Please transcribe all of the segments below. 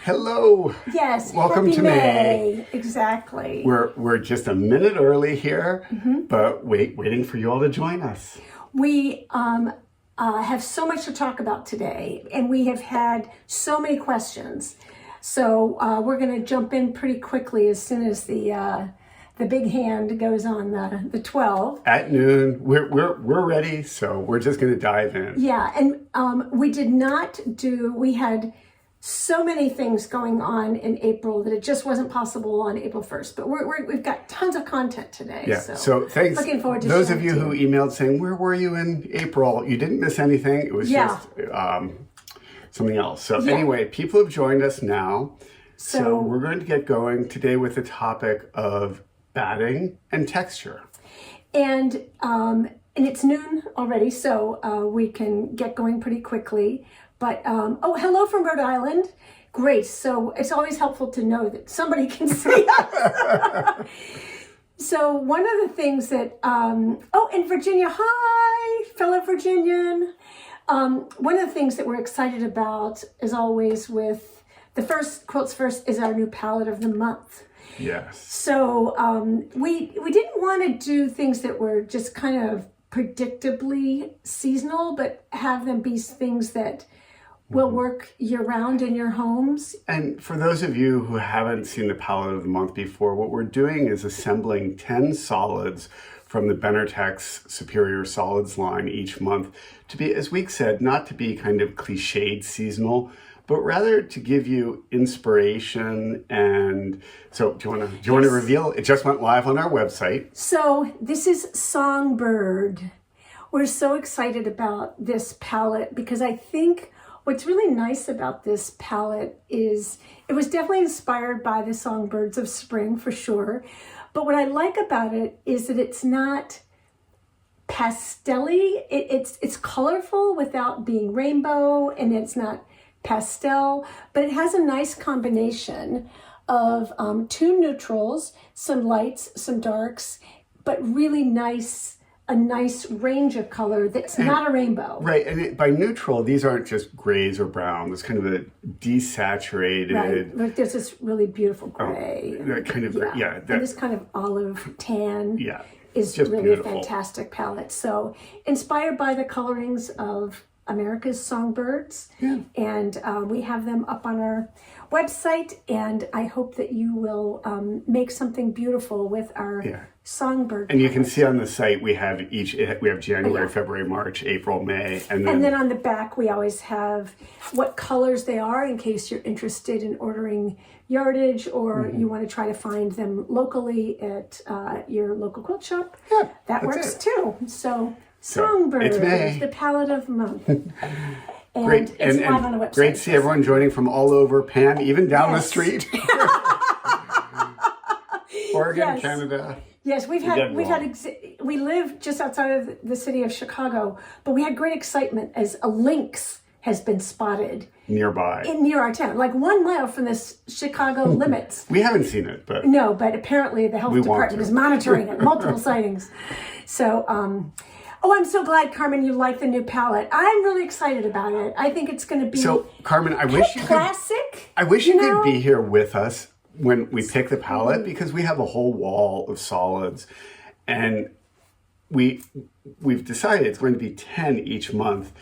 Hello. Yes. Welcome Happy to May. Exactly. We're just a minute early here, but waiting for you all to join us. We have so much to talk about today, and we have had so many questions. So we're going to jump in pretty quickly as soon as the big hand goes on the 12. At noon, we're ready, so we're just going to dive in. Yeah, and we had so many things going on in April that it just wasn't possible on April 1st. But we've got tons of content today. Yeah, so thanks. Looking forward to those of sharing you who emailed saying, where were you in April? You didn't miss anything. It was just something else. So anyway, people have joined us now. So we're going to get going today with the topic of batting and texture. And it's noon already, so we can get going pretty quickly. But, hello from Rhode Island. Great. So it's always helpful to know that somebody can see us. So one of the things that, in Virginia, hi, fellow Virginian. One of the things that we're excited about, as always, with the first Quilts First is our new palette of the month. Yes. So we didn't want to do things that were just kind of predictably seasonal, but have them be things that will work year-round in your homes. And for those of you who haven't seen the palette of the month before, what we're doing is assembling 10 solids from the Benetech's Superior Solids line each month to be, as Week said, not to be kind of cliched seasonal, but rather to give you inspiration. And so do you want to reveal? It just went live on our website. So this is Songbird. We're so excited about this palette because I think what's really nice about this palette is it was definitely inspired by the songbirds of spring for sure. But what I like about it is that it's not pastel-y. It's colorful without being rainbow, and it's not pastel, but it has a nice combination of two neutrals, some lights, some darks, but really a nice range of color that's not a rainbow. Right, and by neutral, these aren't just grays or browns. It's kind of a desaturated. Right, like there's this really beautiful gray. That kind of, and this kind of olive tan is just really beautiful. a fantastic palette. So inspired by the colorings of America's songbirds, and we have them up on our website, and I hope that you will make something beautiful with our songbird. And you can see on the site we have January, February, March, April, May, and then on the back we always have what colors they are in case you're interested in ordering yardage or you want to try to find them locally at your local quilt shop. Yeah, that works too. So Songbird it's May. The palette of the month. And great. It's live on the website. Great to see everyone joining from all over, Pam, even down the street. Oregon, Canada. Yes, we live just outside of the city of Chicago, but we had great excitement as a lynx has been spotted nearby. Near our town, like 1 mile from the Chicago limits. We haven't seen it, but no, but apparently the health department is monitoring it, multiple sightings. So, I'm so glad, Carmen, you like the new palette. I'm really excited about it. I think it's going to be so. Carmen, I wish you classic. I wish you could be here with us when we pick the palette because we have a whole wall of solids, and we've decided it's going to be 10 each month,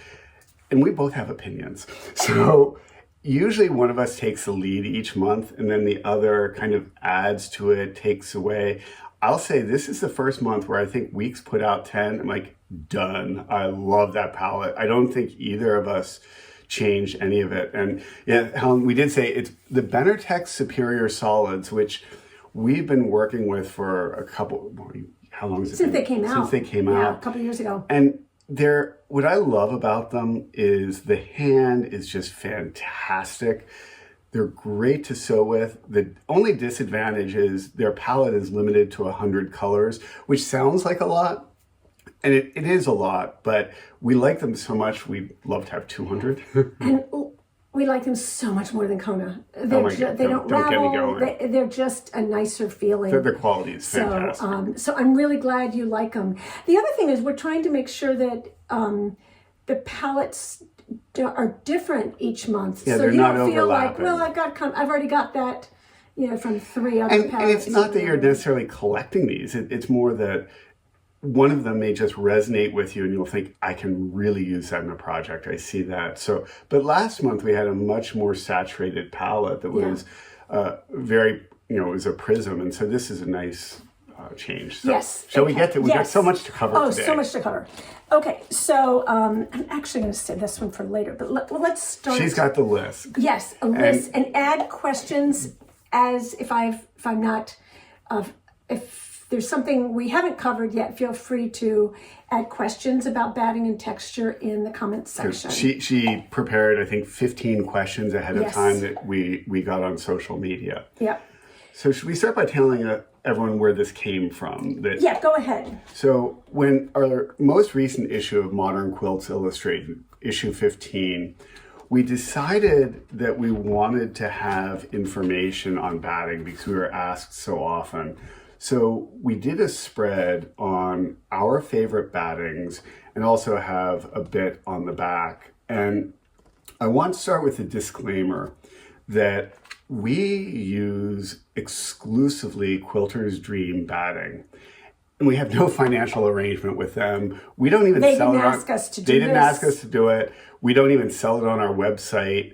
and we both have opinions. So usually one of us takes the lead each month, and then the other kind of adds to it, takes away. I'll say this is the first month where I think Weeks put out 10. I'm like, done. I love that palette. I don't think either of us changed any of it. And Helen, we did say it's the Benetech Superior Solids, which we've been working with for a couple, how long has it been? They came out. Since they came out. Yeah, a couple of years ago. And what I love about them is the hand is just fantastic. They're great to sew with. The only disadvantage is their palette is limited to 100 colors, which sounds like a lot. And it is a lot, but we like them so much, we'd love to have 200. And we like them so much more than Kona. They don't get me ravel. going. They're just a nicer feeling. The quality is fantastic. So I'm really glad you like them. The other thing is we're trying to make sure that the palettes are different each month. Yeah, so they're you not don't feel like, overlapping. well, I've already got that, from 3 other palettes. And it's not that you're necessarily collecting these. It's more that one of them may just resonate with you and you'll think, I can really use that in a project. I see that. So, but last month we had a much more saturated palette that was very, it was a prism. And so this is a nice change. So Yes. shall we get to, we've got so much to cover today. So much to cover. Okay, so I'm actually going to save this one for later, but let's start. She's got the list. Yes, a list, and add questions as if I'm not, if there's something we haven't covered yet, feel free to add questions about batting and texture in the comments section. She prepared, I think, 15 questions ahead of Yes. time that we got on social media. Yep. So should we start by telling everyone where this came from? Yeah, go ahead. So when our most recent issue of Modern Quilts Illustrated, issue 15, we decided that we wanted to have information on batting because we were asked so often. So we did a spread on our favorite battings and also have a bit on the back. And I want to start with a disclaimer that we use exclusively Quilter's Dream batting. And we have no financial arrangement with them. We don't even sell it. They didn't ask us to do They didn't this. ask us to do it. We don't even sell it on our website.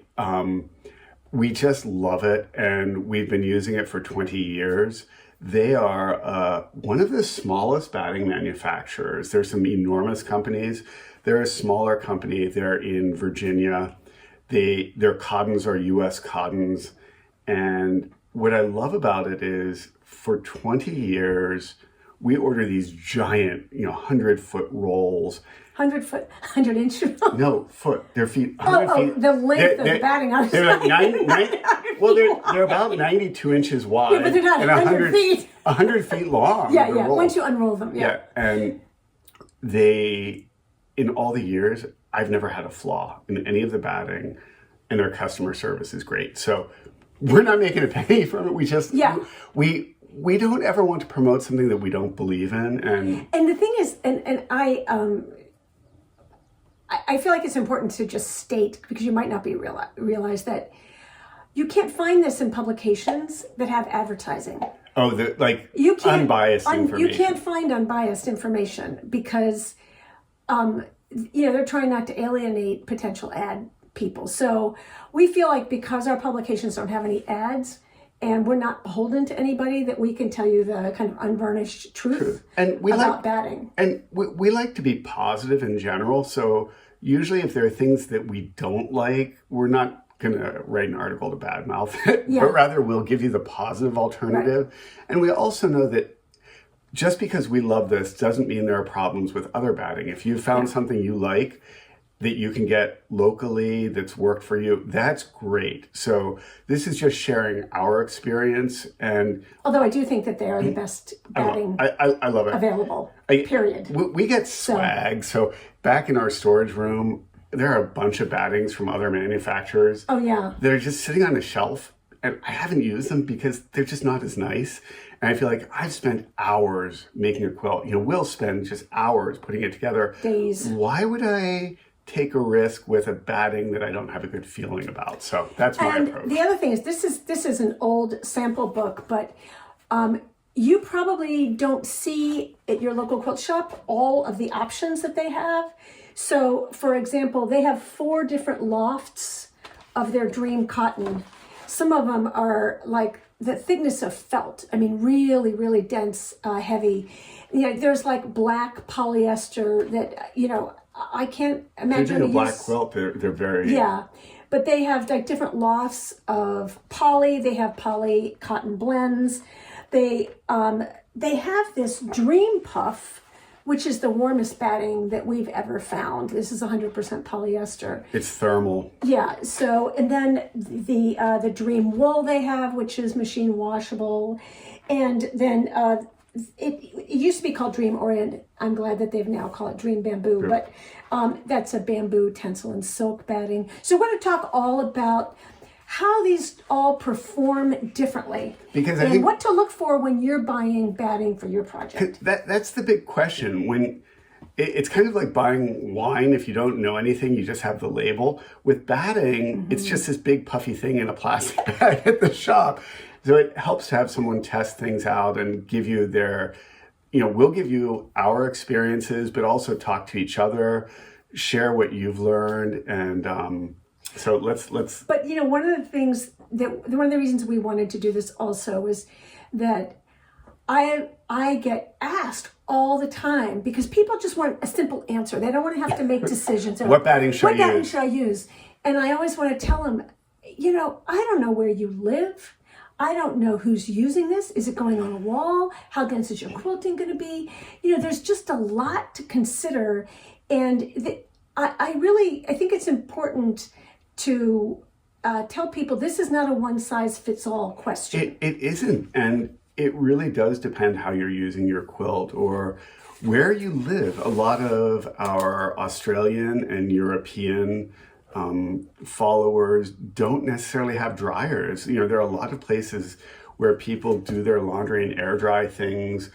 We just love it, and we've been using it for 20 years. They are one of the smallest batting manufacturers. There's some enormous companies. They're a smaller company. They're in Virginia. Their cottons are U.S. cottons. And what I love about it is for 20 years, we order these giant, 100-foot rolls. 100-inch? No, foot. They're feet. 100 feet. The length of the batting. They're like they're about 92 inches wide. Yeah, but they're not and 100 feet. 100 feet long. Yeah. the rolls. Once you unroll them, Yeah, and they, in all the years, I've never had a flaw in any of the batting, and their customer service is great. So we're not making a penny from it. We just, we don't ever want to promote something that we don't believe in. And the thing is, and I feel like it's important to just state, because you might not be realize that you can't find this in publications that have advertising. Oh, unbiased information. You can't find unbiased information because, they're trying not to alienate potential ad people. So we feel like because our publications don't have any ads and we're not beholden to anybody, that we can tell you the kind of unvarnished truth about batting. And we like to be positive in general. So usually if there are things that we don't like, we're not going to write an article to badmouth it, but rather we'll give you the positive alternative. Right. And we also know that just because we love this doesn't mean there are problems with other batting. If you found something you like that you can get locally that's worked for you, that's great. So this is just sharing our experience. And although I do think that they are the best batting I love it. Available, period. We get swag. So back in our storage room, there are a bunch of battings from other manufacturers. Oh, yeah. They're just sitting on a shelf, and I haven't used them because they're just not as nice. And I feel like I've spent hours making a quilt. We'll spend just hours putting it together. Days. Why would I take a risk with a batting that I don't have a good feeling about? So that's my approach. The other thing is, this is an old sample book, but you probably don't see at your local quilt shop all of the options that they have. So, for example, they have 4 different lofts of their Dream cotton. Some of them are like the thickness of felt. I mean, really, really dense, heavy. There's like black polyester that, I can't imagine. They're doing a black quilt. They're very... Yeah, but they have like different lofts of poly. They have poly cotton blends. They have this Dream Puff, which is the warmest batting that we've ever found. This is 100% polyester. It's thermal. Yeah. So, and then the Dream Wool they have, which is machine washable, and then it used to be called Dream Orient. I'm glad that they've now called it Dream Bamboo, but that's a bamboo tencel and silk batting. So we're going to talk all about how these all perform differently, because and what to look for when you're buying batting for your project. That's the big question. When it's kind of like buying wine. If you don't know anything, you just have the label. With batting, it's just this big puffy thing in a plastic bag at the shop. So it helps to have someone test things out and give you their, we'll give you our experiences, but also talk to each other, share what you've learned. And so let's. But, one of the reasons we wanted to do this also is that I get asked all the time because people just want a simple answer. They don't want to have to make decisions. What batting should I use? And I always want to tell them, I don't know where you live. I don't know who's using this. Is it going on a wall? How dense is your quilting going to be? There's just a lot to consider. And I think it's important to tell people this is not a one-size-fits-all question. It isn't. And it really does depend how you're using your quilt or where you live. A lot of our Australian and European followers don't necessarily have dryers. There are a lot of places where people do their laundry and air dry things.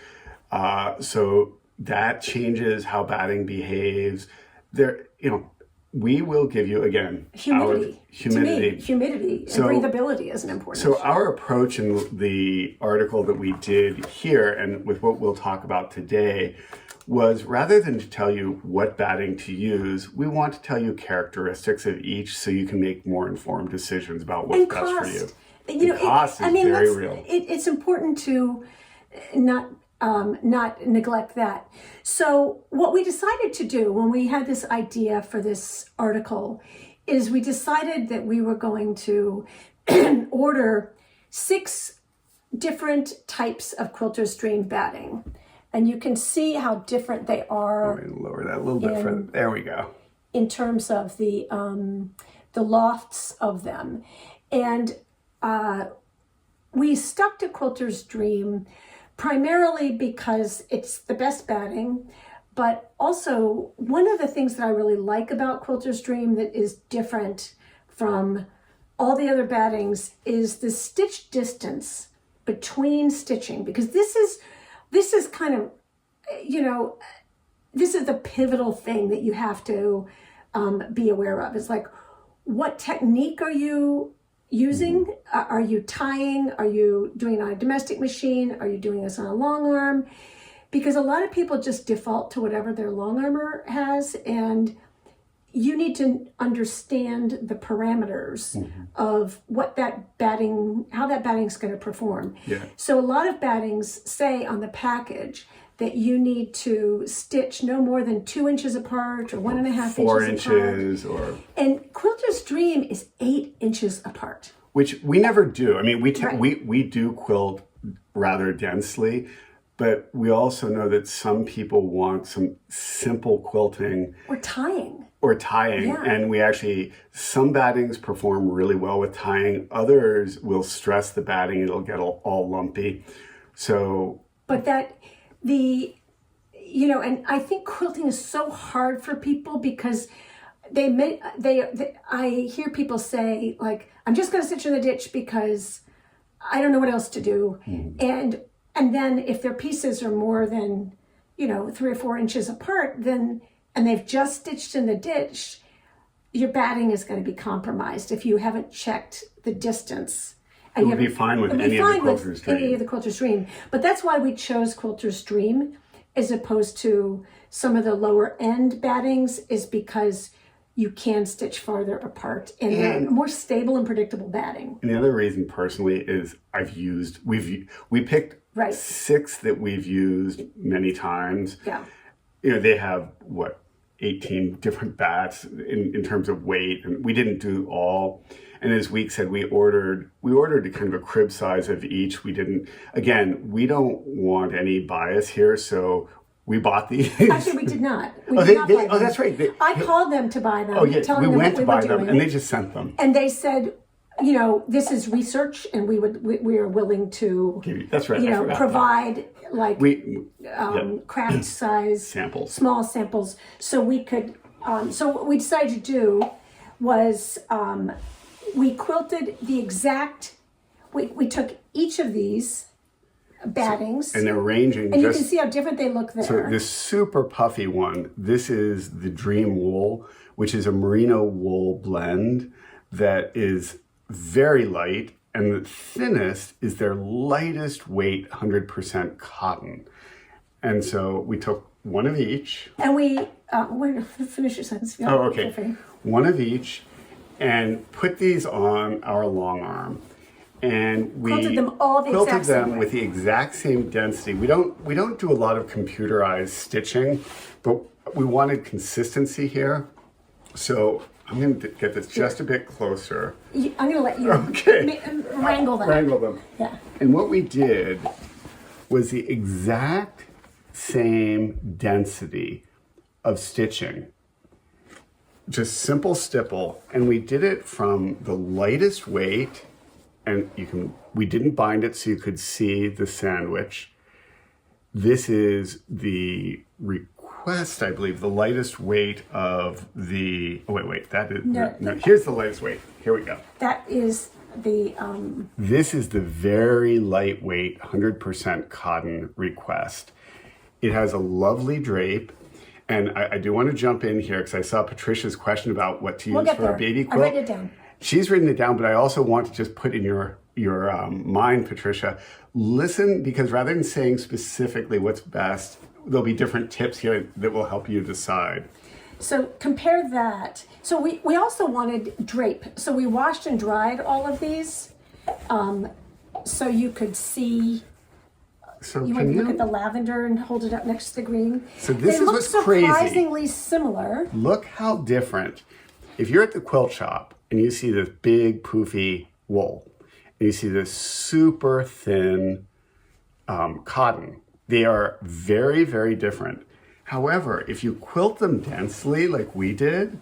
So that changes how batting behaves. We will give you, again, humidity. To me, humidity and breathability is an important issue. Our approach in the article that we did here and with what we'll talk about today was rather than to tell you what batting to use, we want to tell you characteristics of each so you can make more informed decisions about what's best for you. Cost is very real. It's important to not neglect that. So what we decided to do when we had this idea for this article is we decided that we were going to order 6 different types of Quilters Dream batting. And you can see how different they are. I'm going to lower that a little bit further. There we go. In terms of the lofts of them. And we stuck to Quilters Dream primarily because it's the best batting, but also one of the things that I really like about Quilters Dream that is different from all the other battings is the stitch distance between stitching, because this is kind of, this is the pivotal thing that you have to be aware of. It's like, what technique are you using? Are you tying? Are you doing it on a domestic machine? Are you doing this on a long arm? Because a lot of people just default to whatever their long armor has, and you need to understand the parameters of what that batting, how that batting is going to perform. Yeah. So a lot of battings say on the package that you need to stitch no more than 2 inches apart or 1.5 4 inches apart. And Quilters Dream is 8 inches apart. Which we never do. I mean, we do quilt rather densely, but we also know that some people want some simple quilting. Or tying. Yeah. And we actually, some battings perform really well with tying. Others will stress the batting. It'll get all lumpy. So. But and I think quilting is so hard for people because I hear people say, like, I'm just going to stitch in the ditch because I don't know what else to do. And then if their pieces are more than, 3 or 4 inches apart, and they've just stitched in the ditch, your batting is going to be compromised if you haven't checked the distance. It would be fine with any of the Quilters Dream. But that's why we chose Quilters Dream as opposed to some of the lower end battings, is because you can stitch farther apart and they're more stable and predictable batting. And the other reason personally is we picked 6 that we've used many times. Yeah. They have 18 different bats in terms of weight, and we didn't do all. And as Week said, we ordered a kind of a crib size of each. We don't want any bias here, so we bought these. Actually, we did not. That's right. I called them to buy them. Oh, yeah, telling we them went what to we buy were them, doing. and they just sent them. And they said, this is research, and we are willing to. That's right. Provide craft size samples, small samples, so we could. So what we decided to do was we quilted the exact. We took each of these battings. And they're ranging. And you can see how different they look there. So this super puffy one, this is the Dream Wool, which is a merino wool blend that is very light. And the thinnest is their lightest weight, 100% cotton. And so we took one of each. And we, finish your sentence. Oh, okay. One of each, and put these on our long arm. And we quilted them all the exact same way. with the exact same density. We don't do a lot of computerized stitching, but we wanted consistency here. So I'm going to get this just a bit closer. I'm going to let you wrangle them. Wrangle them. Yeah. And what we did was the exact same density of stitching. Just simple stipple. And we did it from the lightest weight, and we didn't bind it so you could see the sandwich. This is the request, I believe, the lightest weight of the, here's the lightest weight. Here we go. That is the, This is the very lightweight 100% cotton request. It has a lovely drape. And I do want to jump in here because I saw Patricia's question about what to use for a baby quilt. I write it down. She's written it down, but I also want to just put in your mind, Patricia, listen, because rather than saying specifically what's best, there'll be different tips here that will help you decide. So compare that. So we also wanted drape. So we washed and dried all of these so you could see. So you want to look at the lavender and hold it up next to the green. So this is what's crazy. Surprisingly similar. Look how different. If you're at the quilt shop and you see this big poofy wool, and you see this super thin cotton, they are very, very different. However, if you quilt them densely like we did,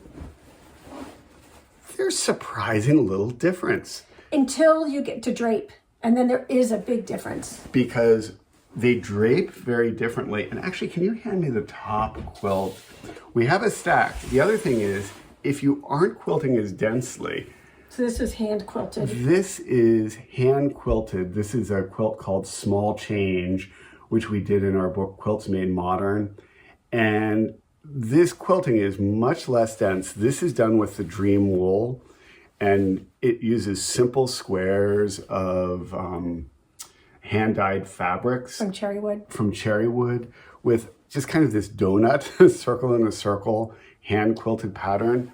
there's surprising little difference. Until you get to drape, and then there is a big difference. Because they drape very differently. And actually, can you hand me the top quilt? We have a stack. The other thing is, if you aren't quilting as densely. So this is hand quilted. This is hand quilted. This is a quilt called Small Change, which we did in our book, Quilts Made Modern. And this quilting is much less dense. This is done with the Dream Wool, and it uses simple squares of hand-dyed fabrics. From cherry wood. From cherry wood, with just kind of this donut, circle in a circle, hand-quilted pattern.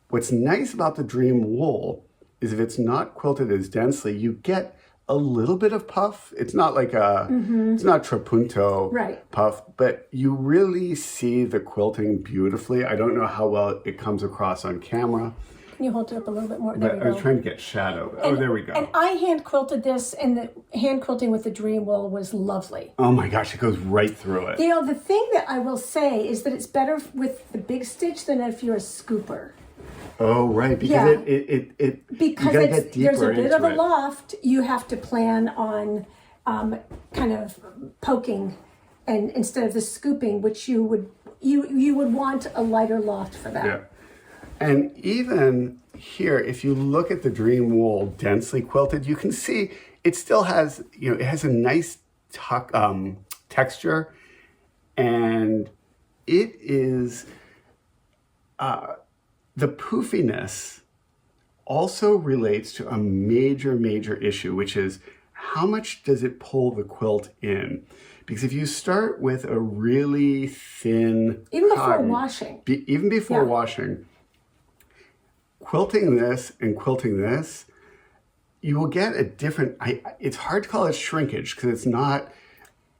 What's nice about the Dream Wool is if it's not quilted as densely, you get a little bit of puff. It's not like it's not trapunto puff, but you really see the quilting beautifully. I don't know how well it comes across on camera. Can you hold it up a little bit more? There we go. I was trying to get shadow. Oh, there we go. And I hand quilted this, and the hand quilting with the Dream Wool was lovely. Oh my gosh, it goes right through it. You know, the thing that I will say is that it's better with the big stitch than if you're a scooper. Oh, right, because because there's a bit of a loft. You have to plan on kind of poking, and instead of the scooping, which you would want a lighter loft for that. Yeah. And even here, if you look at the Dream Wool densely quilted, you can see it still has, it has a nice texture, and it is, the poofiness also relates to a major, major issue, which is how much does it pull the quilt in? Because if you start with a really thin even cotton, before washing, quilting this and quilting this, you will get a different. It's hard to call it shrinkage because it's not.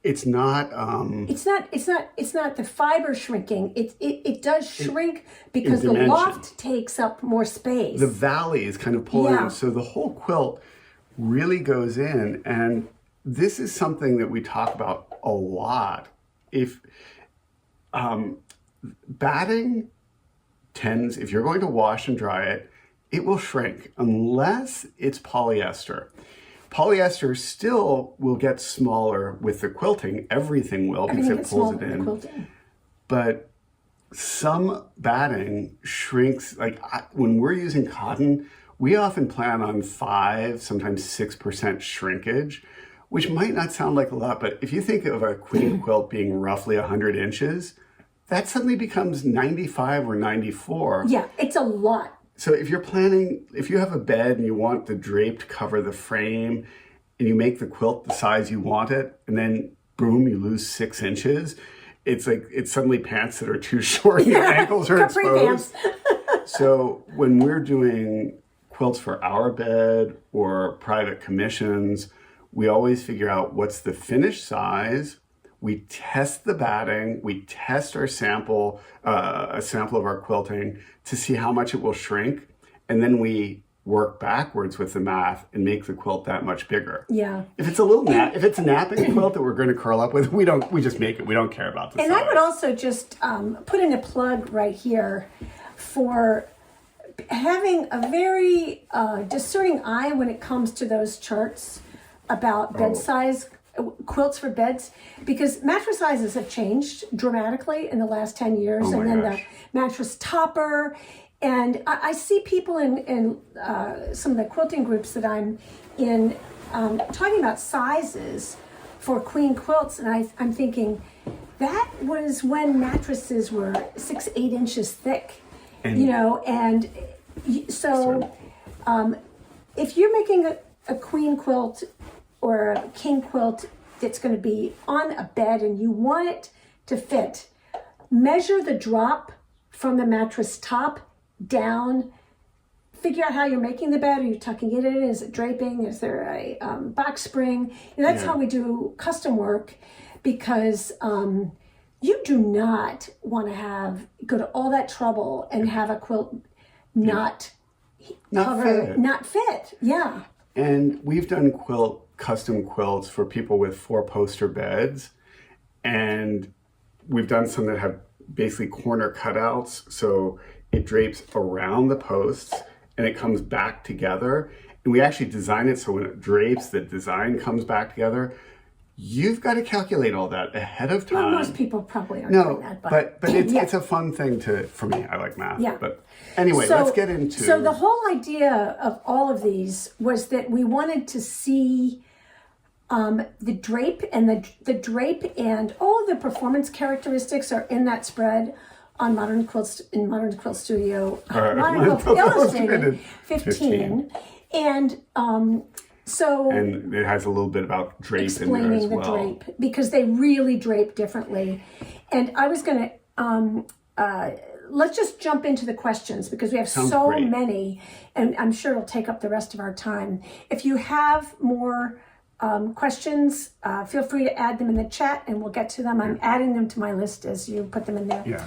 It's not the fiber shrinking. It does shrink because the loft takes up more space. The valley is kind of pulling in, so the whole quilt really goes in. And this is something that we talk about a lot. If batting tends, if you're going to wash and dry it, it will shrink unless it's polyester. Polyester still will get smaller with the quilting. Everything will because it pulls it in. But some batting shrinks, like when we're using cotton, we often plan on 5, sometimes 6% shrinkage, which might not sound like a lot, but if you think of a queen quilt being roughly 100 inches, that suddenly becomes 95 or 94. Yeah, it's a lot. So if you're planning, if you have a bed and you want the drape to cover the frame and you make the quilt the size you want it, and then boom, you lose 6 inches, it's like, it's suddenly pants that are too short and your ankles are exposed. So when we're doing quilts for our bed or private commissions, we always figure out what's the finished size. We test the batting, we test our sample, a sample of our quilting to see how much it will shrink. And then we work backwards with the math and make the quilt that much bigger. Yeah. If it's a if it's a napping quilt that we're going to curl up with, we just make it. We don't care about the size. I would also just put in a plug right here for having a very discerning eye when it comes to those charts about bed size, quilts for beds, because mattress sizes have changed dramatically in the last 10 years. Oh, and then gosh. The mattress topper. And I see people in some of the quilting groups that I'm in talking about sizes for queen quilts. And I'm thinking that was when mattresses were 6, 8 inches thick, And- you know, and so if you're making a queen quilt or a king quilt that's going to be on a bed and you want it to fit, measure the drop from the mattress top down, figure out how you're making the bed. Are you tucking it in? Is it draping? Is there a box spring? And that's how we do custom work, because you do not want to go to all that trouble and have a quilt not fit. Yeah. And we've done custom quilts for people with 4-poster beds, and we've done some that have basically corner cutouts, so it drapes around the posts and it comes back together. And we actually design it so when it drapes, the design comes back together. You've got to calculate all that ahead of time. Well, most people probably aren't doing that. But it's a fun thing for me. I like math. Yeah. But anyway, let's get into... So the whole idea of all of these was that we wanted to see the drape and the drape and all of the performance characteristics are in that spread on Modern Quilts in Modern Quilt Studio, Modern Quilts Illustrated 15. And so and it has a little bit about drape in there as well. Explaining the drape, because they really drape differently. And I was going to let's just jump into the questions, because we have so many, and I'm sure it'll take up the rest of our time. If you have more questions, feel free to add them in the chat and we'll get to them. I'm adding them to my list as you put them in there. Yeah.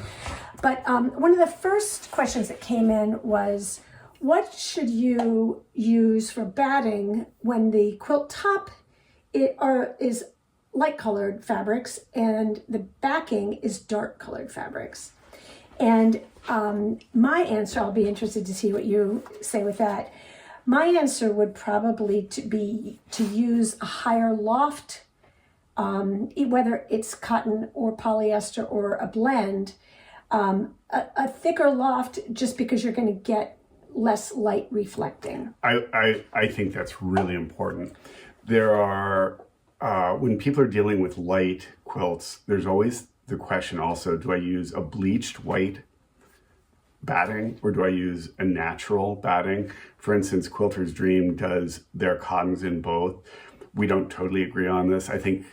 But one of the first questions that came in was, what should you use for batting when the quilt top is light colored fabrics and the backing is dark colored fabrics? And my answer, I'll be interested to see what you say with that. My answer would probably be to use a higher loft, whether it's cotton or polyester or a blend, a thicker loft, just because you're going to get less light reflecting. I think that's really important. There are, when people are dealing with light quilts, there's always the question also, do I use a bleached white batting or do I use a natural batting? For instance, Quilter's Dream does their cottons in both. We don't totally agree on this. I think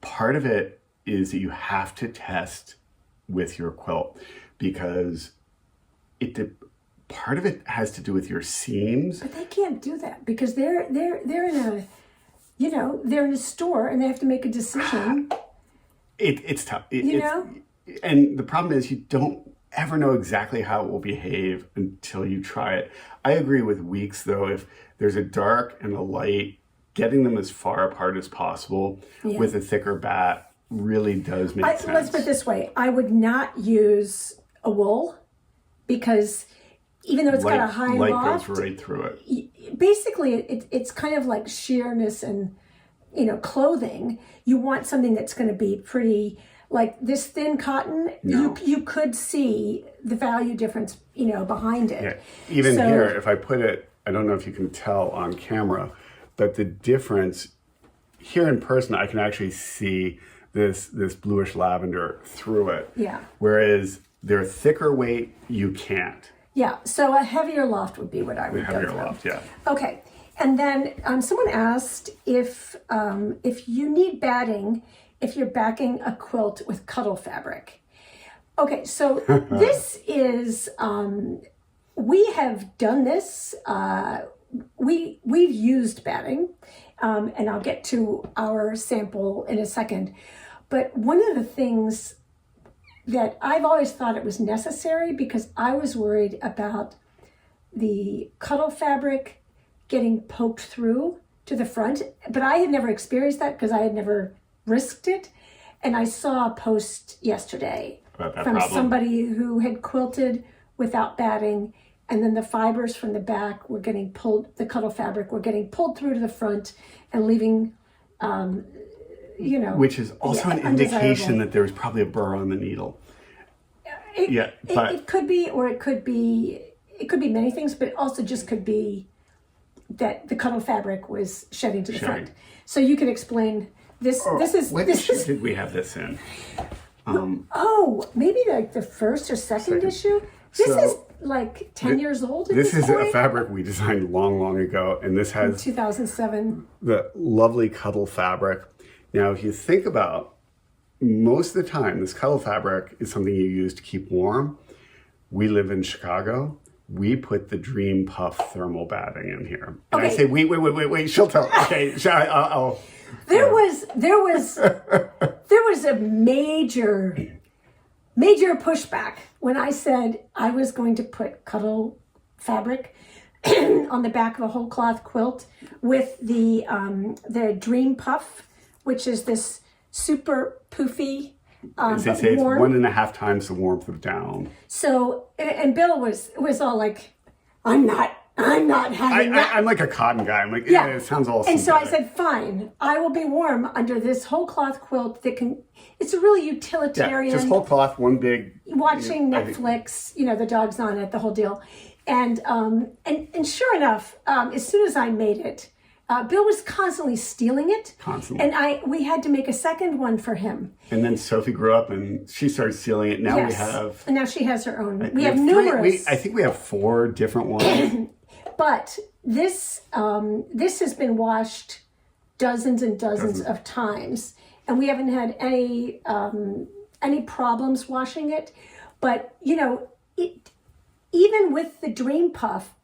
part of it is that you have to test with your quilt, because part of it has to do with your seams. But they can't do that because they're in they're in a store and they have to make a decision. It's tough. know? And the problem is you don't ever know exactly how it will behave until you try it. I agree with Weeks, though. If there's a dark and a light, getting them as far apart as possible with a thicker bat really does make sense. Let's put it this way. I would not use a wool, because even though it's got a high light loft, goes right through it. Basically, it's kind of like sheerness and clothing. You want something that's going to be pretty, like this thin cotton. No. You could see the value difference, behind it. Yeah. Even here, if I put it, I don't know if you can tell on camera, but the difference here in person, I can actually see this bluish lavender through it. Yeah. Whereas they're thicker weight, you can't. Yeah, so a heavier loft would be what I would go Heavier through. loft, yeah. Okay, and then someone asked if you need batting if you're backing a quilt with Cuddle Fabric. Okay, so this is, we have done this. We've used batting, and I'll get to our sample in a second. But one of the things that I've always thought it was necessary, because I was worried about the Cuddle Fabric getting poked through to the front, but I had never experienced that because I had never risked it. And I saw a post yesterday from somebody who had quilted without batting, and then the fibers from the back were getting pulled, the Cuddle Fabric were getting pulled through to the front and leaving, which is also an indication that there was probably a burr on the needle. It could be, or it could be many things, but it also just could be that the Cuddle Fabric was shedding to the front. So you can explain this. What issue did we have this in? Maybe like the first or second issue. This is like 10 years old. This is a fabric we designed long ago, and this has 2007. The lovely Cuddle Fabric. Now, if you think about, most of the time, this Cuddle Fabric is something you use to keep warm. We live in Chicago. We put the Dream Puff thermal batting in here. And I say, wait, she'll tell. Okay, I'll. There was a major pushback when I said I was going to put Cuddle Fabric on the back of a whole cloth quilt with the Dream Puff, which is this super poofy. As they say, warm. It's 1.5 times the warmth of down. So, and Bill was all like, I'm not having that. I'm like a cotton guy. I'm like, yeah, it sounds all synthetic. And so I said, fine, I will be warm under this whole cloth quilt that it's a really utilitarian. Yeah, just whole cloth, one big. Watching Netflix, the dog's on it, the whole deal. And sure enough, as soon as I made it, Bill was constantly stealing it. Constantly. And we had to make a second one for him. And then Sophie grew up and she started stealing it. Now we have. And now she has her own. We have numerous. I think we have 4 different ones. But this has been washed dozens and dozens of times, and we haven't had any problems washing it. But even with the Dream Puff,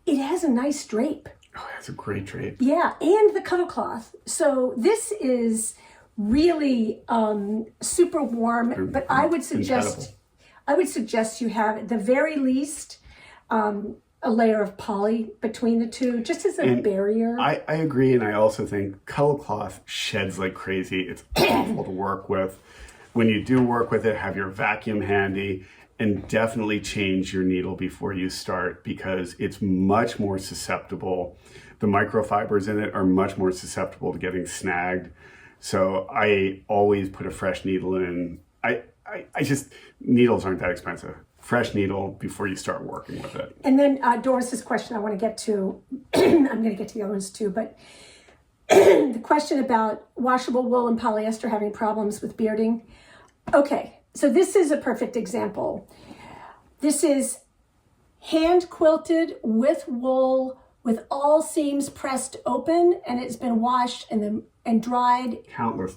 it has a nice drape. Oh, that's a great drape. Yeah, and the Cuddle Cloth. So this is really super warm. But I would suggest you have at the very least a layer of poly between the two, just as a barrier. I agree, and I also think Cuddle Cloth sheds like crazy. It's awful to work with. When you do work with it, have your vacuum handy, and definitely change your needle before you start, because it's much more susceptible. The microfibers in it are much more susceptible to getting snagged. So I always put a fresh needle in. Needles aren't that expensive. Fresh needle before you start working with it. And then Doris's question I want to get to, I'm going to get to the other ones too, but the question about washable wool and polyester having problems with bearding. Okay, so this is a perfect example. This is hand quilted with wool with all seams pressed open, and it's been washed and dried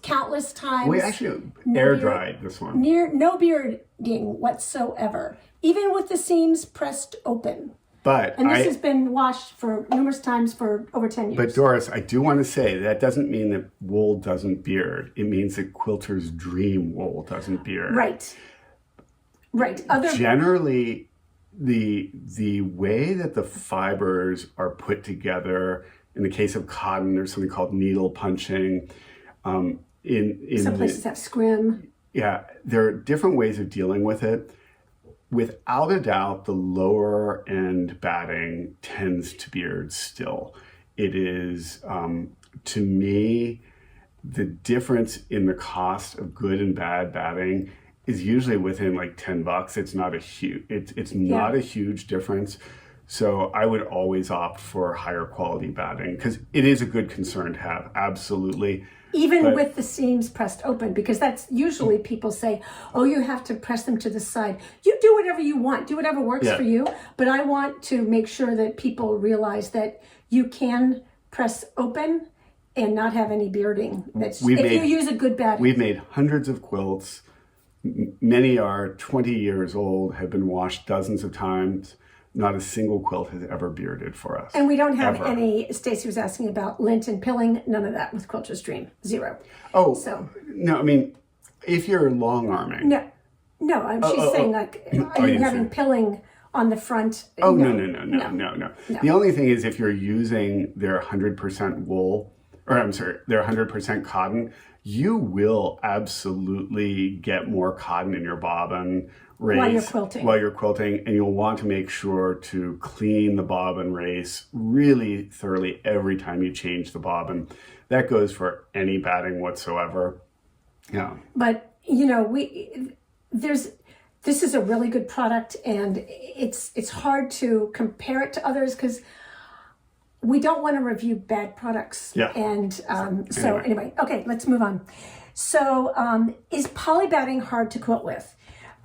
countless times. We actually air dried this one. No bearding whatsoever, even with the seams pressed open. And this has been washed for numerous times for over 10 years. But Doris, I do want to say that doesn't mean that wool doesn't beard. It means that quilters' dream wool doesn't beard. Right. Generally, the way that the fibers are put together, in the case of cotton, there's something called needle punching. In some places have scrim. Yeah, there are different ways of dealing with it. Without a doubt, the lower end batting tends to beard still. It is, to me, the difference in the cost of good and bad batting is usually within like $10. It's not a huge, it's not a huge difference. So I would always opt for higher quality batting because it is a good concern to have, absolutely. Even with the seams pressed open, because that's usually people say, oh, you have to press them to the side. You do whatever you want, do whatever works for you. But I want to make sure that people realize that you can press open and not have any bearding. If you use a good batting. We've made hundreds of quilts. Many are 20 years old, have been washed dozens of times. Not a single quilt has ever bearded for us. And we don't have any, Stacy was asking about lint and pilling, none of that with Quilter's Dream, 0. Oh, so no, I mean, if you're long arming. No, she's saying like, are you having pilling on the front? Oh, no. The only thing is if you're using their 100% wool, or I'm sorry, their 100% cotton, you will absolutely get more cotton in your bobbin race while you're quilting, and you'll want to make sure to clean the bobbin race really thoroughly every time you change the bobbin. That goes for any batting whatsoever. Yeah. But this is a really good product, and it's hard to compare it to others because we don't want to review bad products. Yeah. And so anyway, okay, let's move on. So is Polybatting hard to quilt with?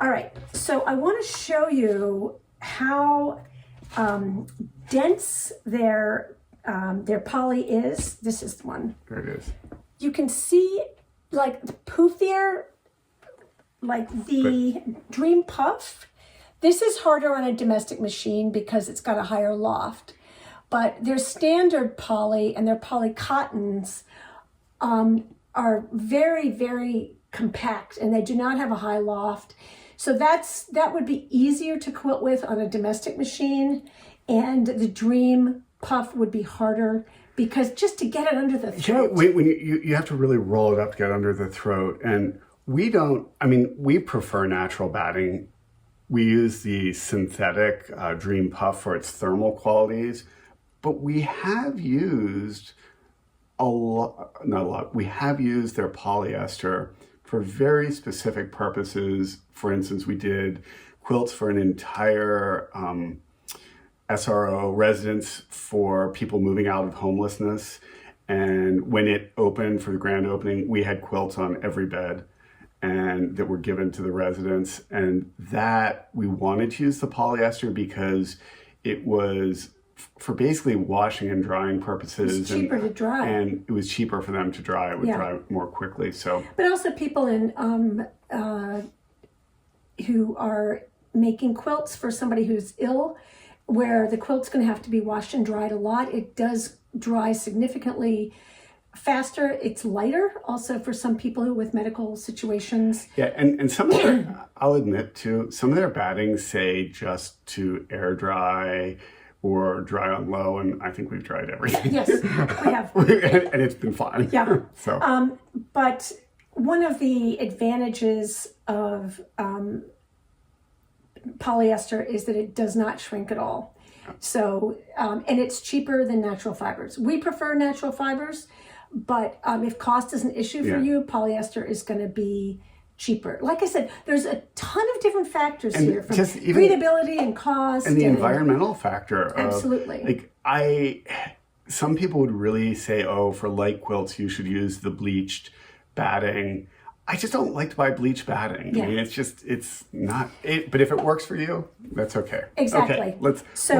All right, so I want to show you how dense their poly is. This is the one. There it is. You can see like the pooffier, like the Dream Puff. This is harder on a domestic machine because it's got a higher loft. But their standard poly and their poly cottons are very, very compact, and they do not have a high loft. So that would be easier to quilt with on a domestic machine, and the Dream Puff would be harder because just to get it under the throat. Yeah, when you have to really roll it up to get under the throat, and we prefer natural batting. We use the synthetic Dream Puff for its thermal qualities, but we have used we have used their polyester for very specific purposes. For instance, we did quilts for an entire SRO residence for people moving out of homelessness. And when it opened for the grand opening, we had quilts on every bed and that were given to the residents. And that we wanted to use the polyester because it was for basically washing and drying purposes. It's cheaper to dry. And it was cheaper for them to dry. It would dry more quickly. So, but also people who are making quilts for somebody who's ill, where the quilt's going to have to be washed and dried a lot. It does dry significantly faster. It's lighter also for some people who with medical situations. Yeah, and some of their, I'll admit too, some of their battings say just to air dry or dry on low, and I think we've tried everything. Yes, we have. and it's been fine. Yeah. So. But one of the advantages of polyester is that it does not shrink at all. So, and it's cheaper than natural fibers. We prefer natural fibers, but if cost is an issue for you, polyester is going to be cheaper. Like I said, there's a ton of different factors here, from breathability and cost. And the environmental factor. Absolutely. Some people would really say, oh, for light quilts, you should use the bleached batting. I just don't like to buy bleached batting. Yeah. I mean, it's not it. But if it works for you, that's okay. Exactly. Okay, we'll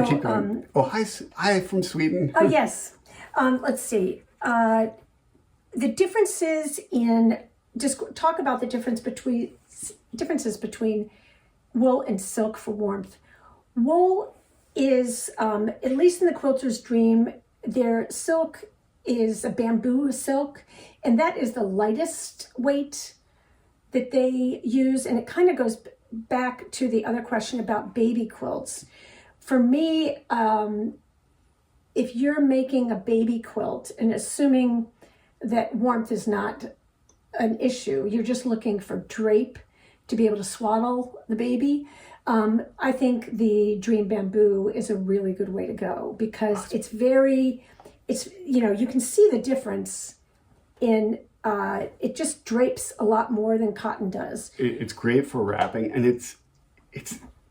keep going. Hi from Sweden. Yes. Let's see. The differences in, just talk about the differences between wool and silk for warmth. Wool is, at least in the Quilter's Dream, their silk is a bamboo silk, and that is the lightest weight that they use. And it kind of goes back to the other question about baby quilts. For me, if you're making a baby quilt and assuming that warmth is not an issue, you're just looking for drape to be able to swaddle the baby, I think the Dream Bamboo is a really good way to go because you can see the difference in, it just drapes a lot more than cotton does. It's great for wrapping, and it's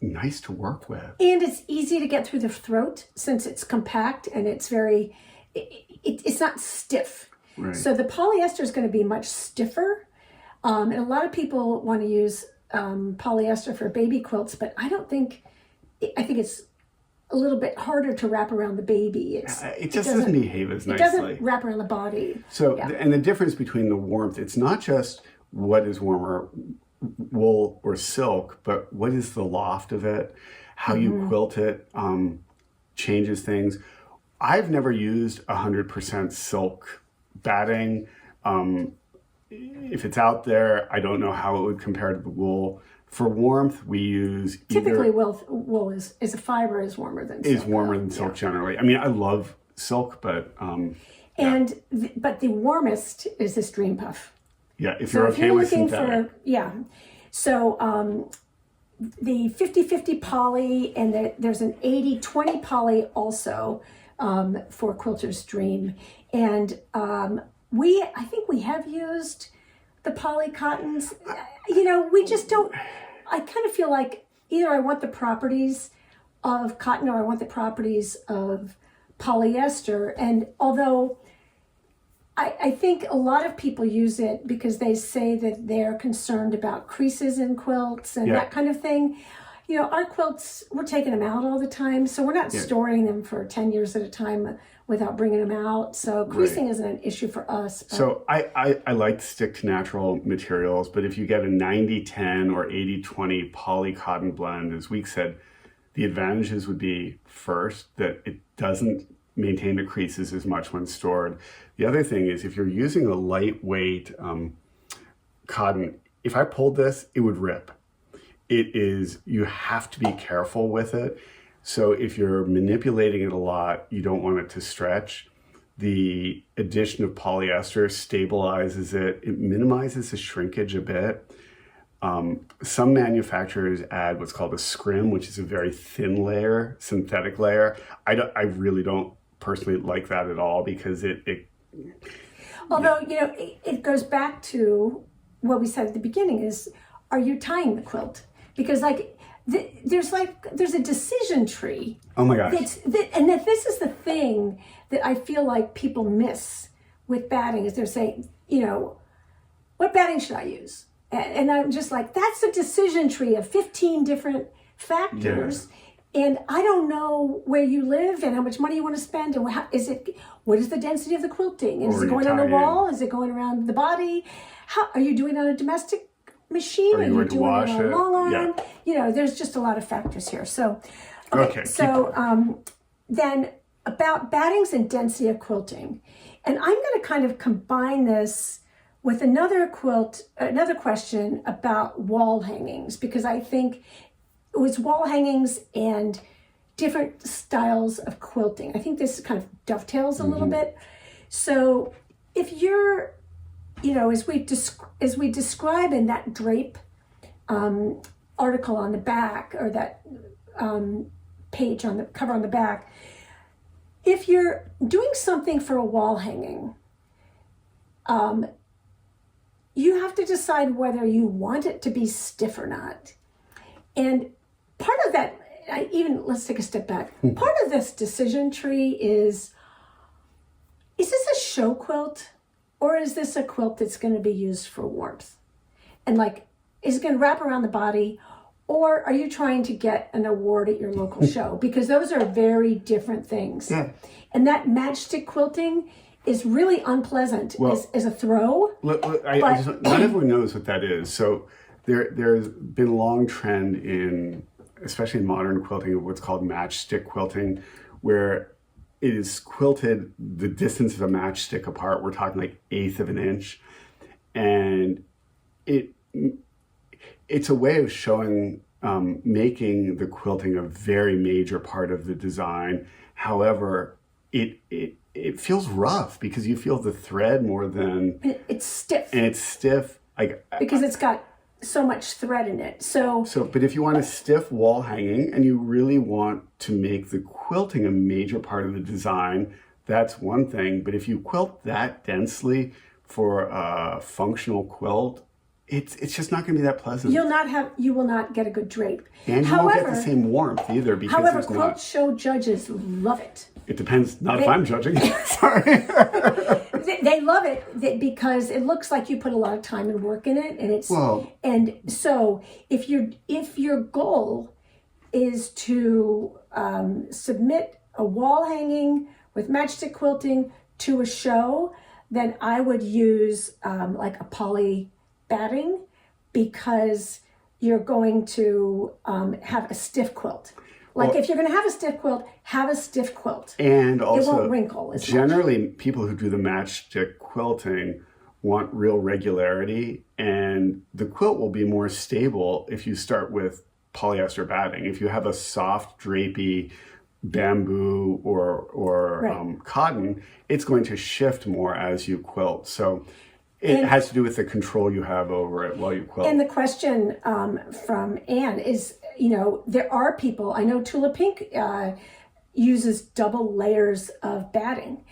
nice to work with. And it's easy to get through the throat since it's compact and it's very, it's not stiff. Right. So the polyester is going to be much stiffer. And a lot of people want to use polyester for baby quilts, but I think it's a little bit harder to wrap around the baby. It just doesn't behave as nicely. It doesn't wrap around the body. So, and the difference between the warmth, it's not just what is warmer, wool or silk, but what is the loft of it, how you quilt it, changes things. I've never used 100% silk batting. If it's out there, I don't know how it would compare to the wool. For warmth, we use typically wool is a fiber is warmer than silk. Is warmer than silk generally. I mean, I love silk, but but the warmest is this Dream Puff. Yeah, if you're okay with synthetic. So the 50-50 poly and there's an 80-20 poly also for Quilter's Dream, and I think we have used the poly cottons. We just don't. I kind of feel like either I want the properties of cotton or I want the properties of polyester. And although I think a lot of people use it because they say that they're concerned about creases in quilts and that kind of thing. Our quilts, we're taking them out all the time, so we're not storing them for 10 years at a time without bringing them out. So creasing isn't an issue for us. But. So I like to stick to natural materials, but if you get a 90-10 or 80-20 poly cotton blend, as Week said, the advantages would be first that it doesn't maintain the creases as much when stored. The other thing is if you're using a lightweight cotton, if I pulled this, it would rip. You have to be careful with it. So if you're manipulating it a lot, you don't want it to stretch. The addition of polyester stabilizes it. It minimizes the shrinkage a bit. Some manufacturers add what's called a scrim, which is a very thin layer, synthetic layer. I really don't personally like that at all because Although, it goes back to what we said at the beginning is, are you tying the quilt? Because there's a decision tree. Oh my gosh. And that this is the thing that I feel like people miss with batting is they're saying, what batting should I use? And I'm just like, that's a decision tree of 15 different factors. Yeah. And I don't know where you live and how much money you want to spend and what is the density of the quilting? Is it going on the wall? Is it going around the body? How are you doing it on a domestic machine? Are you doing it on a long arm? Yeah. There's just a lot of factors here. So, then about battings and density of quilting. And I'm going to kind of combine this with another question about wall hangings, because I think it was wall hangings and different styles of quilting. I think this kind of dovetails a little bit. So if you're, as we describe in that drape article on the back, or that page on the cover on the back, if you're doing something for a wall hanging, you have to decide whether you want it to be stiff or not. And part of that, let's take a step back. Part of this decision tree is this a show quilt? Or is this a quilt that's going to be used for warmth? And is it going to wrap around the body? Or are you trying to get an award at your local show? Because those are very different things. Yeah. And that matchstick quilting is really unpleasant as a throw. Not everyone knows what that is. So there's been a long trend in, especially in modern quilting, of what's called matchstick quilting, where it is quilted the distance of a matchstick apart. We're talking like 1/8 of an inch. And it's a way of showing, making the quilting a very major part of the design. However, it feels rough because you feel the thread more than... It's stiff. And it's stiff. Because it's got so much thread in it. But if you want a stiff wall hanging and you really want to make the quilting a major part of the design, that's one thing. But if you quilt that densely for a functional quilt, it's just not going to be that pleasant. You will not get a good drape. And you won't get the same warmth either because however, there's quilt not. show judges love it. It depends. Not if I'm judging. Sorry. They love it because it looks like you put a lot of time and work in it, and it's and so if your goal is to submit a wall hanging with matchstick quilting to a show, then I would use like a polybatting, because you're going to have a stiff quilt. Like if you're going to have a stiff quilt, have a stiff quilt. And also, it won't wrinkle as generally, much. People who do the matchstick quilting want real regularity, and the quilt will be more stable if you start with polyester batting. If you have a soft, drapey bamboo or cotton, it's going to shift more as you quilt. So it has to do with the control you have over it while you quilt. And the question from Anne is, there are people, I know Tula Pink uses double layers of batting.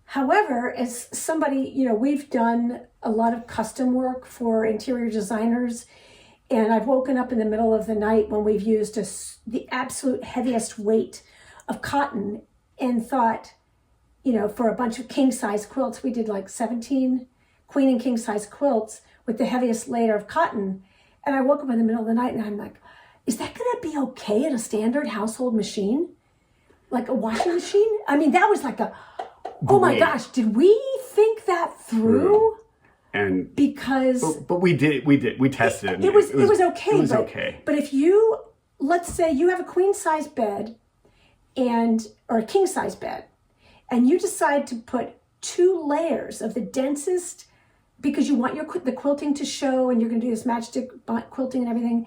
However, as somebody, we've done a lot of custom work for interior designers, and I've woken up in the middle of the night when we've used the absolute heaviest weight of cotton and thought, for a bunch of king size quilts, we did like 17 queen and king size quilts with the heaviest layer of cotton. And I woke up in the middle of the night and I'm like, is that going to be okay at a standard household machine? Like a washing machine? I mean, that was like oh my gosh, did we think that through? And because but we tested it. It was okay. It was okay. But if let's say you have a queen size bed or a king size bed, and you decide to put 2 layers of the densest, because you want the quilting to show, and you're going to do this matchstick quilting and everything,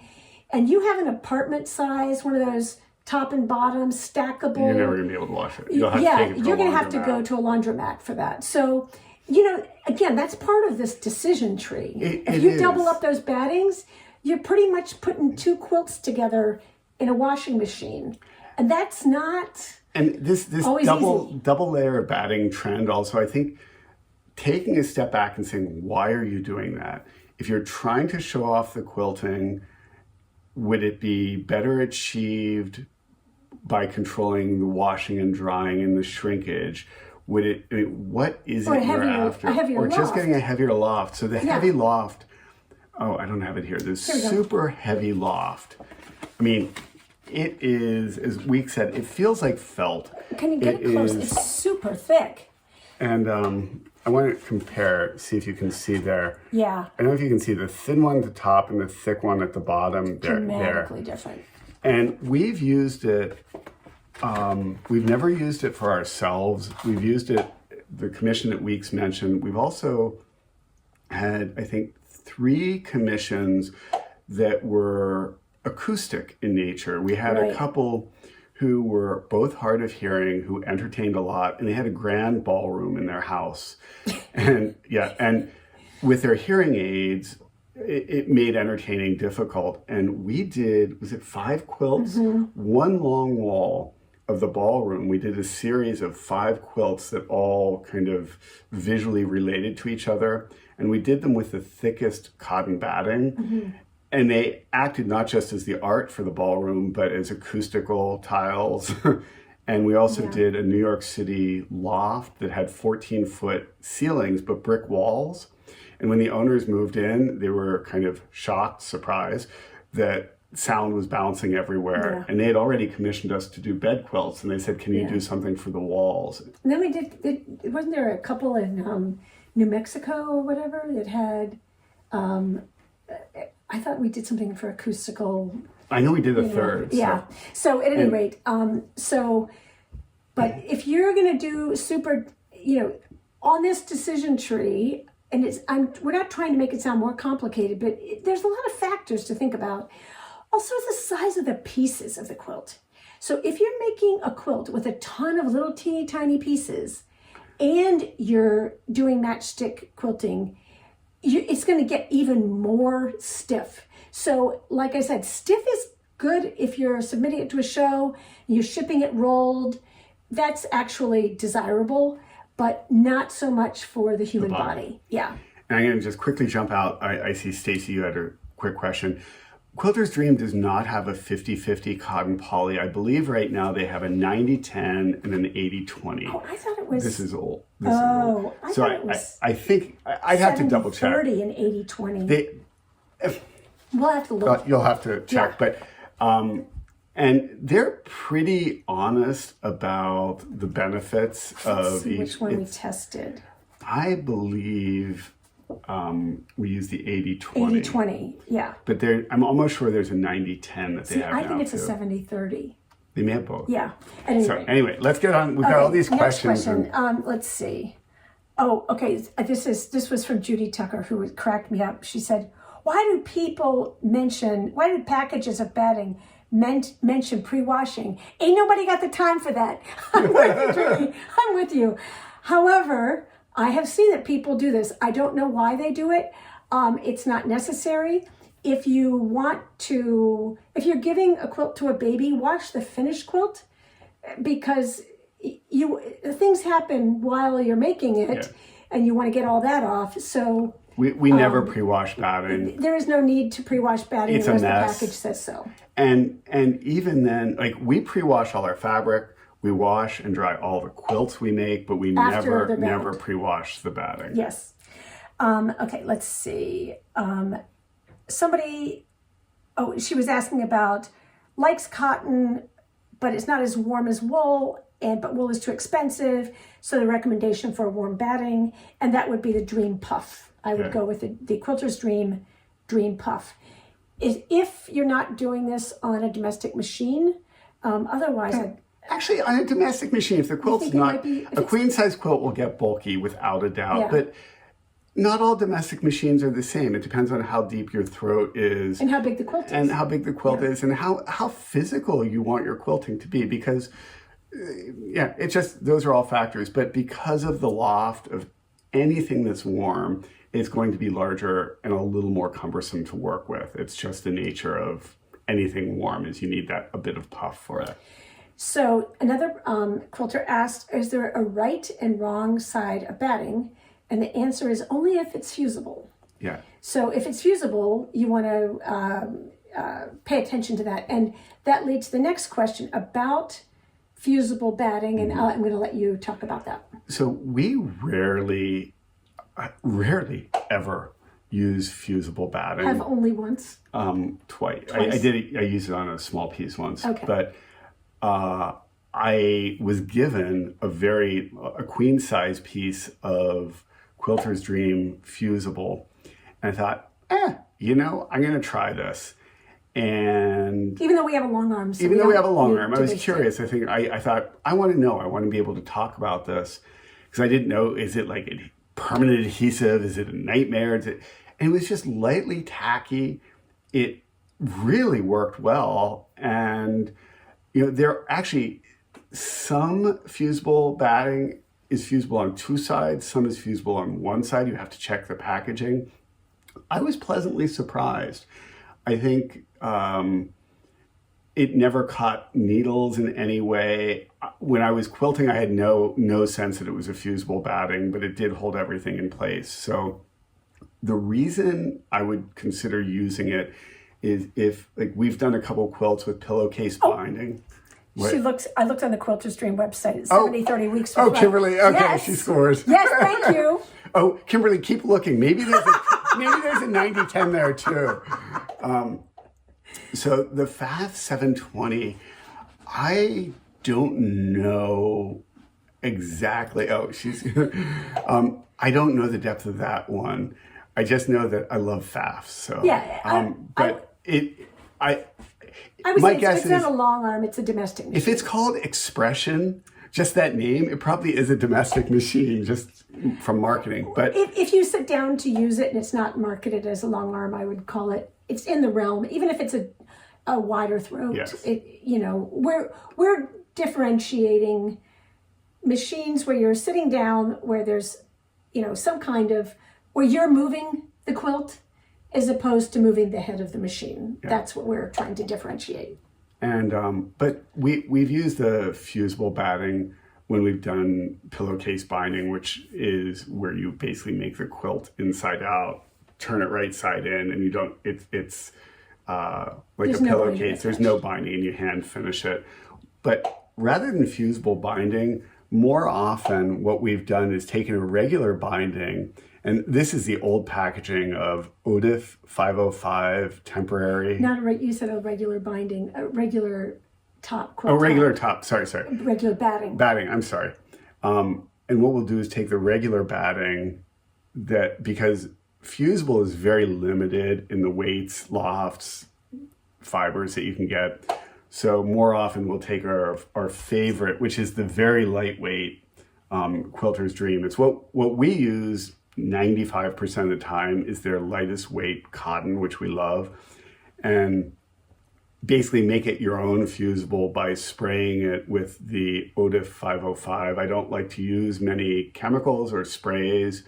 and you have an apartment size, one of those top and bottom stackable. You're never going to be able to wash it. You'll have to take it to you're going to have to go to a laundromat for that. So, again, that's part of this decision tree. If you double up those battings, you're pretty much putting 2 quilts together in a washing machine. And that's not And this double layer batting trend also, I think, taking a step back and saying, why are you doing that? If you're trying to show off the quilting, would it be better achieved by controlling the washing and drying and the shrinkage? What is it you're after? Or just getting a heavier loft. So the heavy loft, I don't have it here. The super heavy loft. I mean, it is, as Week said, it feels like felt. Can you get it close? It's super thick. And I want to compare, see if you can see there. Yeah. I don't know if you can see the thin one at the top and the thick one at the bottom. Dramatically different. And we've used it, we've never used it for ourselves. We've used it, the commission that Weeks mentioned. We've also had, I think, 3 commissions that were acoustic in nature. We had a couple who were both hard of hearing, who entertained a lot, and they had a grand ballroom in their house. And with their hearing aids, it made entertaining difficult. And we did, was it 5 quilts? One long wall of the ballroom. We did a series of 5 quilts that all kind of visually related to each other. And we did them with the thickest cotton batting. And they acted not just as the art for the ballroom, but as acoustical tiles. And we also did a New York City loft that had 14-foot ceilings, but brick walls. And when the owners moved in, they were kind of shocked, surprised, that sound was bouncing everywhere. And they had already commissioned us to do bed quilts. And they said, can you do something for the walls? And then we did, wasn't there a couple in New Mexico or whatever that had... I thought we did something for acoustical. I know we did a third. Yeah. So at any rate, but if you're going to do super, on this decision tree, and we're not trying to make it sound more complicated, but there's a lot of factors to think about. Also, the size of the pieces of the quilt. So if you're making a quilt with a ton of little teeny tiny pieces, and you're doing matchstick quilting, it's going to get even more stiff. So like I said, stiff is good if you're submitting it to a show, you're shipping it rolled. That's actually desirable, but not so much for the human body. Yeah. And I'm going to just quickly jump out. I see Stacy, you had a quick question. Quilter's Dream does not have a 50-50 cotton poly. I believe right now they have a 90-10 and an 80-20. Oh, I thought it was... This is old. I thought it was... I think I'd have to double check. 70-30 and 80-20. We'll have to look. You'll have to check. Yeah. But, and they're pretty honest about the benefits of each. Which one we tested. I believe we use the 80-20. 80-20, yeah. But I'm almost sure there's a 90-10 that they have now. I think it's too. a 70-30. They may have both. Yeah. Anyway, let's get on. We've got all these questions. Next question. Let's see. Oh, okay. This was from Judy Tucker, who cracked me up. She said, why do packages of batting mention pre-washing? Ain't nobody got the time for that. I'm with you, Judy. I'm with you. However, I have seen that people do this. I don't know why they do it. It's not necessary. If you're giving a quilt to a baby, wash the finished quilt, because things happen while you're making it, and you want to get all that off. So we never pre-wash batting. There is no need to pre-wash batting unless the package says so. And even then, like, we pre-wash all our fabric. We wash and dry all the quilts we make, but we never pre-wash the batting. Yes. Okay, let's see. Somebody, she was asking about, likes cotton, but it's not as warm as wool, but wool is too expensive, so the recommendation for warm batting, and that would be the Dream Puff. I would go with the Quilter's Dream Puff. If you're not doing this on a domestic machine, otherwise... Actually, on a domestic machine, if the quilt's not... A queen-size quilt will get bulky without a doubt, but not all domestic machines are the same. It depends on how deep your throat is. And how big the quilt is. And how big the quilt is, and how physical you want your quilting to be, because, it's just, those are all factors. But because of the loft of anything that's warm, it's going to be also and a little more cumbersome to work with. It's just the nature of anything warm, is you need a bit of puff for it. So another quilter asked, is there a right and wrong side of batting? And the answer is only if it's fusible. Yeah. So if it's fusible, you want to pay attention to that. And that leads to the next question about fusible batting. And I'm going to let you talk about that. So we rarely ever use fusible batting. Have only once? Twice. I used it on a small piece once. Okay. But I was given a queen size piece of Quilter's Dream Fusible, and I thought, I'm going to try this. And even though we have a long arm, I was curious. I thought, I want to know. I want to be able to talk about this, because I didn't know, is it like a permanent adhesive? Is it a nightmare? And it was just lightly tacky. It really worked well, and there are actually some fusible batting is fusible on two sides, some is fusible on one side. You have to check the packaging. I was pleasantly surprised. I think it never caught needles in any way. When I was quilting, I had no sense that it was a fusible batting, but it did hold everything in place. So the reason I would consider using it is if, like, we've done a couple quilts with pillowcase binding. I looked on the Quilter's Dream website. It's 30 weeks. Oh, Kimberly. Okay, yes. She scores. Yes, thank you. Oh, Kimberly, keep looking. Maybe there's a 90-10 there too. So the FAF 720, I don't know exactly. Oh, I don't know the depth of that one. I just know that I love FAF. So I would say it's not a long arm, it's a domestic machine. If it's called Expression, just that name, it probably is a domestic machine, just from marketing. But if you sit down to use it and it's not marketed as a long arm, I would call it's in the realm, even if it's a wider throat. Yes. We're differentiating machines where you're sitting down, where there's, some kind of, where you're moving the quilt, as opposed to moving the head of the machine. Yeah. That's what we're trying to differentiate. And but we've used the fusible batting when we've done pillowcase binding, which is where you basically make the quilt inside out, turn it right side in, and you don't, it's like There's a no pillowcase. There's no binding, and you hand finish it. But rather than fusible binding, more often what we've done is taken a regular binding, and this is the old packaging of ODIF 505 temporary. You said a regular binding, a regular top quilt. Oh, regular top, sorry. Regular batting. Batting, I'm sorry. And what we'll do is take the regular batting because fusible is very limited in the weights, lofts, fibers that you can get. So more often we'll take our favorite, which is the very lightweight Quilter's Dream. It's what we use 95% of the time is their lightest weight cotton, which we love. And basically make it your own fusible by spraying it with the ODIF 505. I don't like to use many chemicals or sprays,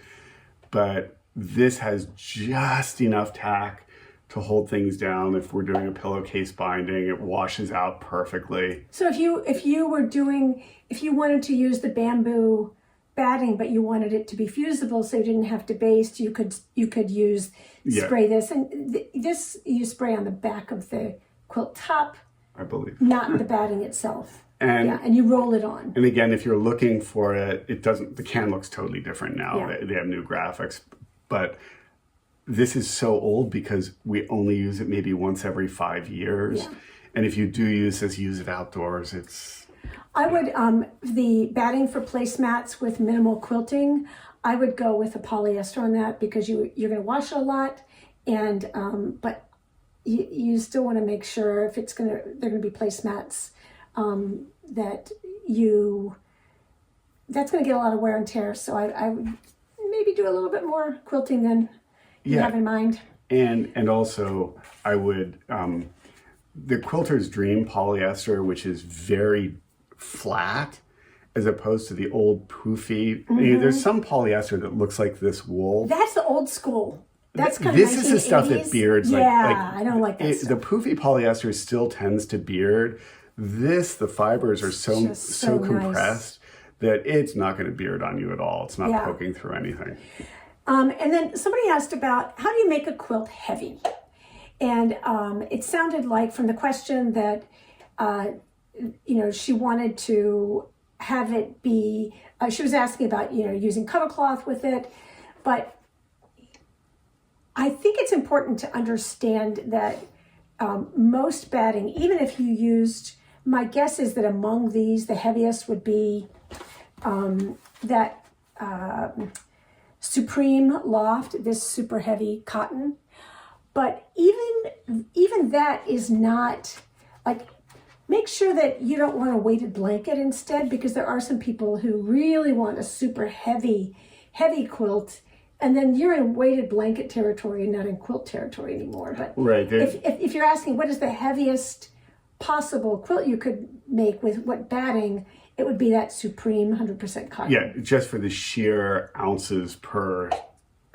but this has just enough tack to hold things down. If we're doing a pillowcase binding, it washes out perfectly. So if you wanted to use the bamboo batting, but you wanted it to be fusible, so you didn't have to baste, you could use spray this, and this you spray on the back of the quilt top, I believe, not the batting itself. And and you roll it on. And again, if you're looking for it doesn't. The can looks totally different now. Yeah. They have new graphics, but this is so old because we only use it maybe once every 5 years. Yeah. And if you do use this, use it outdoors. I would, the batting for placemats with minimal quilting, I would go with a polyester on that because you're going to wash it a lot, and but you still want to make sure if they're going to be placemats, that's going to get a lot of wear and tear. So I would maybe do a little bit more quilting than you have in mind. And also I would, the Quilter's Dream polyester, which is very flat as opposed to the old poofy. There's some polyester that looks like this wool. That's the old school. That's kind this of is the stuff that beards. I don't like that stuff. The poofy polyester still tends to beard. The fibers are so compressed that it's not going to beard on you at all. It's not poking through anything. And then somebody asked about how do you make a quilt heavy? And it sounded like from the question that, she wanted to have it be, she was asking about, using cuddle cloth with it. But I think it's important to understand that most batting, even if you used, my guess is that among these, the heaviest would be that Supreme Loft, this super heavy cotton. But even that is not, like, make sure that you don't want a weighted blanket instead, because there are some people who really want a super heavy quilt, and then you're in weighted blanket territory and not in quilt territory anymore. But right, if you're asking what is the heaviest possible quilt you could make with what batting, it would be that Supreme 100% cotton. Yeah, just for the sheer ounces per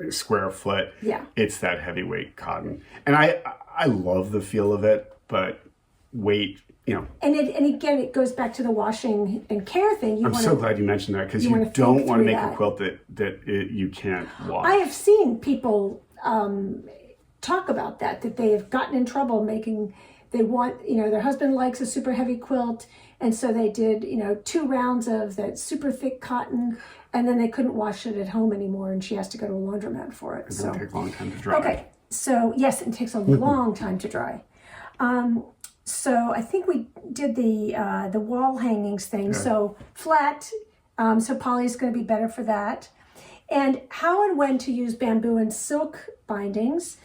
square foot. Yeah, it's that heavyweight cotton, and I love the feel of it, but weight, And again, it goes back to the washing and care thing. I'm so glad you mentioned that, because you don't want to make a quilt that you can't wash. I have seen people talk about that they have gotten in trouble making. They want, their husband likes a super heavy quilt, and so they did, 2 rounds of that super thick cotton, and then they couldn't wash it at home anymore, and she has to go to a laundromat for it. It's going to take a long time to dry. Okay, so yes, it takes a long time to dry. So I think we did the wall hangings thing. Yeah. So flat, so poly is going to be better for that. And how and when to use bamboo and silk bindings.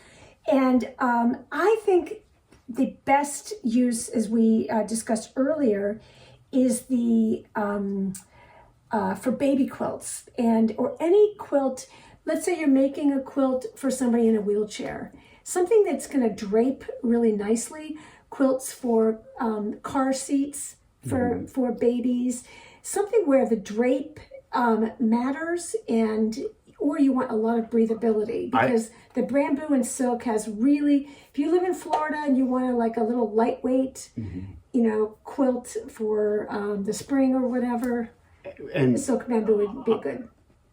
And I think the best use, as we discussed earlier, is the for baby quilts or any quilt. Let's say you're making a quilt for somebody in a wheelchair, something that's going to drape really nicely. Quilts for car seats for babies, something where the drape matters, or you want a lot of breathability, because the bamboo and silk has really, if you live in Florida and you want a little lightweight, quilt for the spring or whatever. And silk bamboo would be good.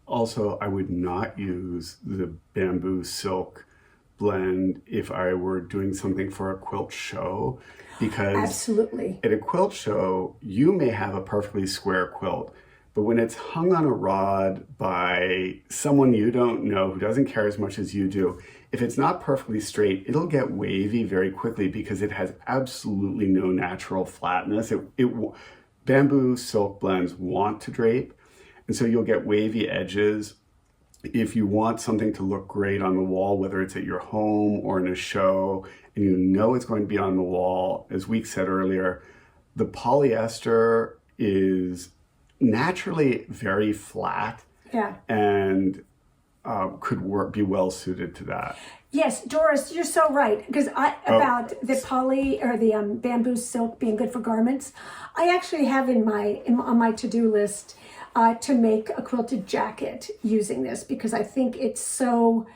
also, I would not use the bamboo silk blend if I were doing something for a quilt show, because Absolutely. at a quilt show, you may have a perfectly square quilt, but when it's hung on a rod by someone you don't know who doesn't care as much as you do, if it's not perfectly straight, it'll get wavy very quickly because it has absolutely no natural flatness. Bamboo silk blends want to drape, and so you'll get wavy edges. If you want something to look great on the wall, whether it's at your home or in a show, and you know it's going to be on the wall, as we said earlier, the polyester is naturally very flat, Yeah. and be well suited to that. Yes, Doris, you're so right. Because about the poly or the bamboo silk being good for garments, I actually have on my to-do list to make a quilted jacket using this, because I think it's so.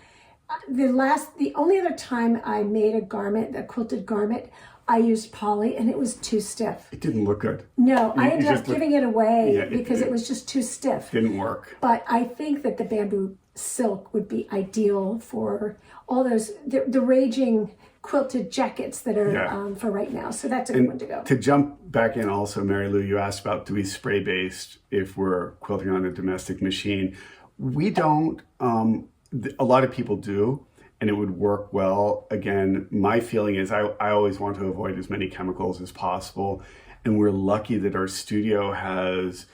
The only other time I made a quilted garment, I used poly and it was too stiff. It didn't look good. No, I ended up giving it away because it was just too stiff. Didn't work. But I think that the bamboo silk would be ideal for all those, the raging quilted jackets that are for right now. So that's a good one to go. To jump back in also, Mary Lou, you asked about, do we spray based if we're quilting on a domestic machine? We don't. A lot of people do, and it would work well. Again, my feeling is I always want to avoid as many chemicals as possible. And we're lucky that our studio has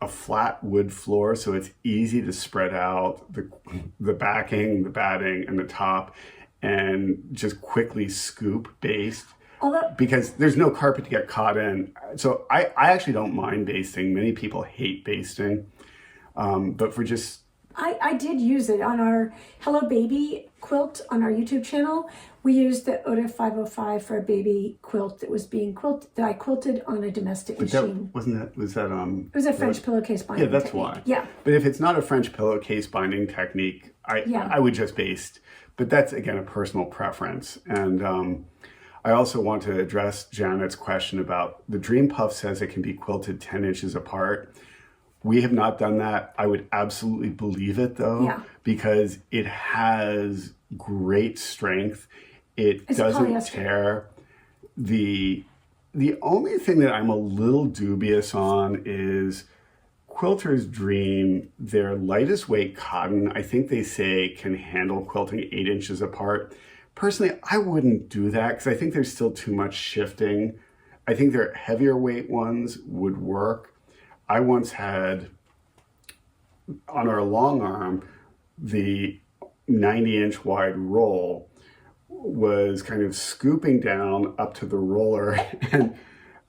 a flat wood floor, so it's easy to spread out the backing, the batting, and the top, and just quickly scoop based. Because there's no carpet to get caught in. So I actually don't mind basting. Many people hate basting. But for just... I did use it on our Hello Baby quilt on our YouTube channel. We used the Oda 505 for a baby quilt that was being quilted, that I quilted on a domestic machine. It was a French pillowcase binding Yeah, that's technique. why. Yeah. But if it's not a French pillowcase binding technique, I would just baste. But that's, again, a personal preference. And I also want to address Janet's question about the Dream Puff says it can be quilted 10 inches apart. We have not done that. I would absolutely believe it, though, because it has great strength. It's doesn't polyester. tear. The only thing that I'm a little dubious on is Quilter's Dream. Their lightest weight cotton, I think they say, can handle quilting 8 inches apart. Personally, I wouldn't do that because I think there's still too much shifting. I think their heavier weight ones would work. I once had, on our long arm, the 90-inch wide roll was kind of scooping down up to the roller, and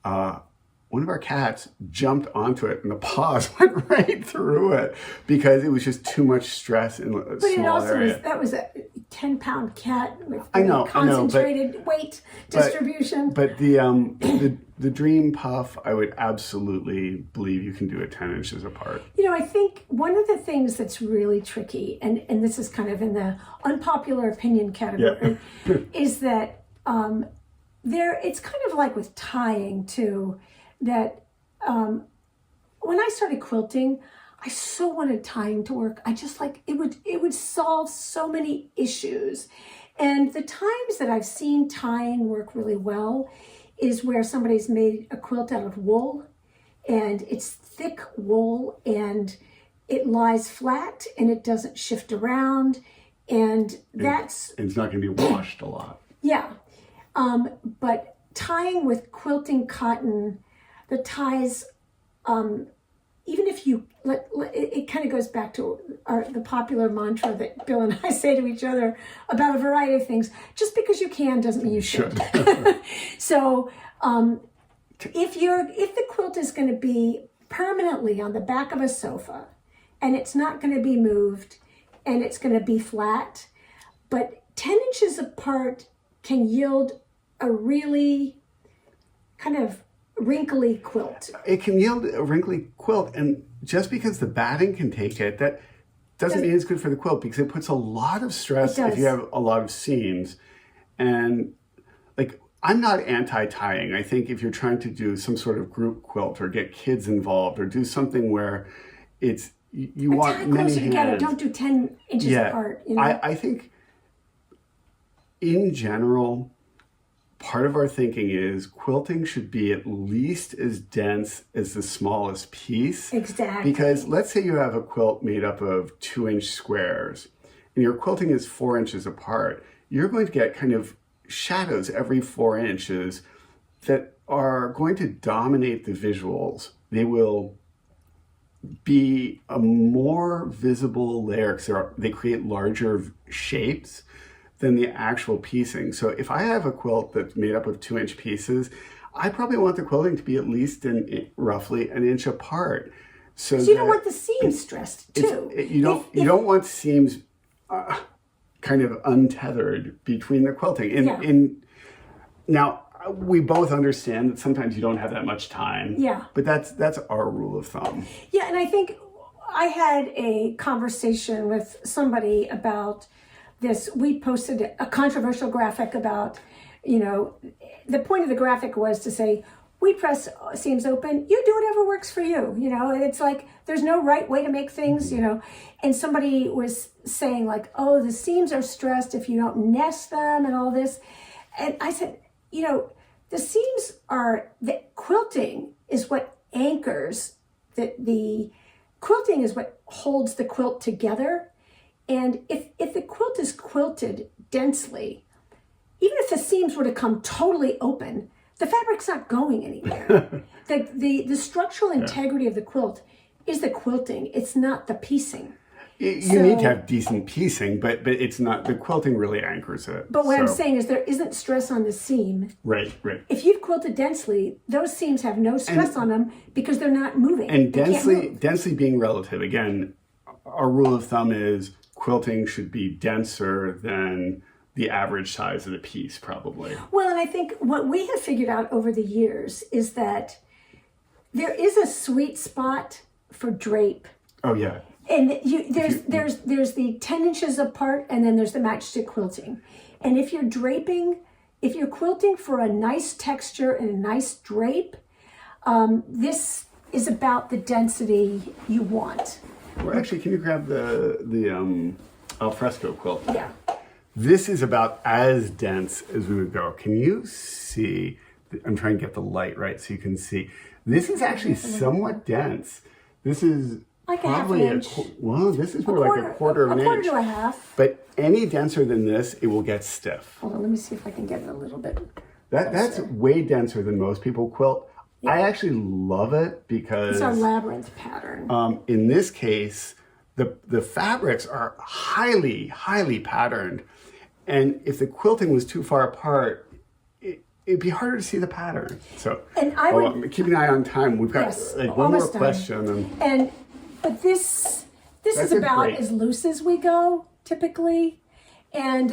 one of our cats jumped onto it and the paws went right through it because it was just too much stress in a small area. That was a 10-pound cat with concentrated weight distribution. But the Dream Puff, I would absolutely believe you can do it 10 inches apart. You know, I think one of the things that's really tricky, and this is kind of in the unpopular opinion category, is that it's kind of like with tying too, that when I started quilting, I so wanted tying to work. I just it would solve so many issues. And the times that I've seen tying work really well is where somebody's made a quilt out of wool, and it's thick wool and it lies flat and it doesn't shift around, and it's not going to be washed a lot. Yeah. But tying with quilting cotton, the ties, even if you it kind of goes back to the popular mantra that Bill and I say to each other about a variety of things. Just because you can doesn't mean you should. So if the quilt is going to be permanently on the back of a sofa, and it's not going to be moved, and it's going to be flat, but 10 inches apart can yield a really kind of wrinkly quilt. It can yield a wrinkly quilt, and just because the batting can take it, that doesn't mean it's good for the quilt, because it puts a lot of stress if you have a lot of seams. And like I'm not anti-tying. I think if you're trying to do some sort of group quilt or get kids involved or do something where it's, you want tie many closer together. hands. Don't do 10 inches apart. You know? I think in general, part of our thinking is quilting should be at least as dense as the smallest piece. Exactly. Because let's say you have a quilt made up of 2-inch squares and your quilting is 4 inches apart. You're going to get kind of shadows every 4 inches that are going to dominate the visuals. They will be a more visible layer because they create larger shapes than the actual piecing. So if I have a quilt that's made up of 2-inch pieces, I probably want the quilting to be at least roughly an inch apart. So you don't want the seams stressed too. You don't want seams kind of untethered between the quilting. Now, we both understand that sometimes you don't have that much time. Yeah. But that's our rule of thumb. Yeah, and I think I had a conversation with somebody about this. We posted a controversial graphic about, the point of the graphic was to say, we press seams open, you do whatever works for you. It's like, there's no right way to make things, And somebody was saying like, oh, the seams are stressed if you don't nest them and all this. And I said, the seams the quilting is what anchors, the quilting is what holds the quilt together. And if the quilt is quilted densely, even if the seams were to come totally open, the fabric's not going anywhere. the structural integrity of the quilt is the quilting. It's not the piecing. You need to have decent piecing, but it's not, the quilting really anchors it. But what I'm saying is there isn't stress on the seam. Right. If you've quilted densely, those seams have no stress on them because they're not moving. And densely being relative. Again, our rule of thumb is quilting should be denser than the average size of the piece, probably. Well, and I think what we have figured out over the years is that there is a sweet spot for drape. Oh, yeah. And there's the 10 inches apart, and then there's the matchstick quilting. And if you're quilting for a nice texture and a nice drape, this is about the density you want. Or actually, can you grab the Alfresco quilt? Yeah. This is about as dense as we would go. Can you see? I'm trying to get the light right so you can see. This is actually somewhat dense. This is like probably a half an inch. This is more like a quarter of an inch. A quarter to a half. But any denser than this, it will get stiff. Hold on, let me see if I can get it a little bit. That's way denser than most people quilt. Yeah. I actually love it because it's our labyrinth pattern. In this case, the fabrics are highly, highly patterned. And if the quilting was too far apart, it'd be harder to see the pattern. So, and I would keep an eye on time. We've got one more question. But this is about as loose as we go typically, and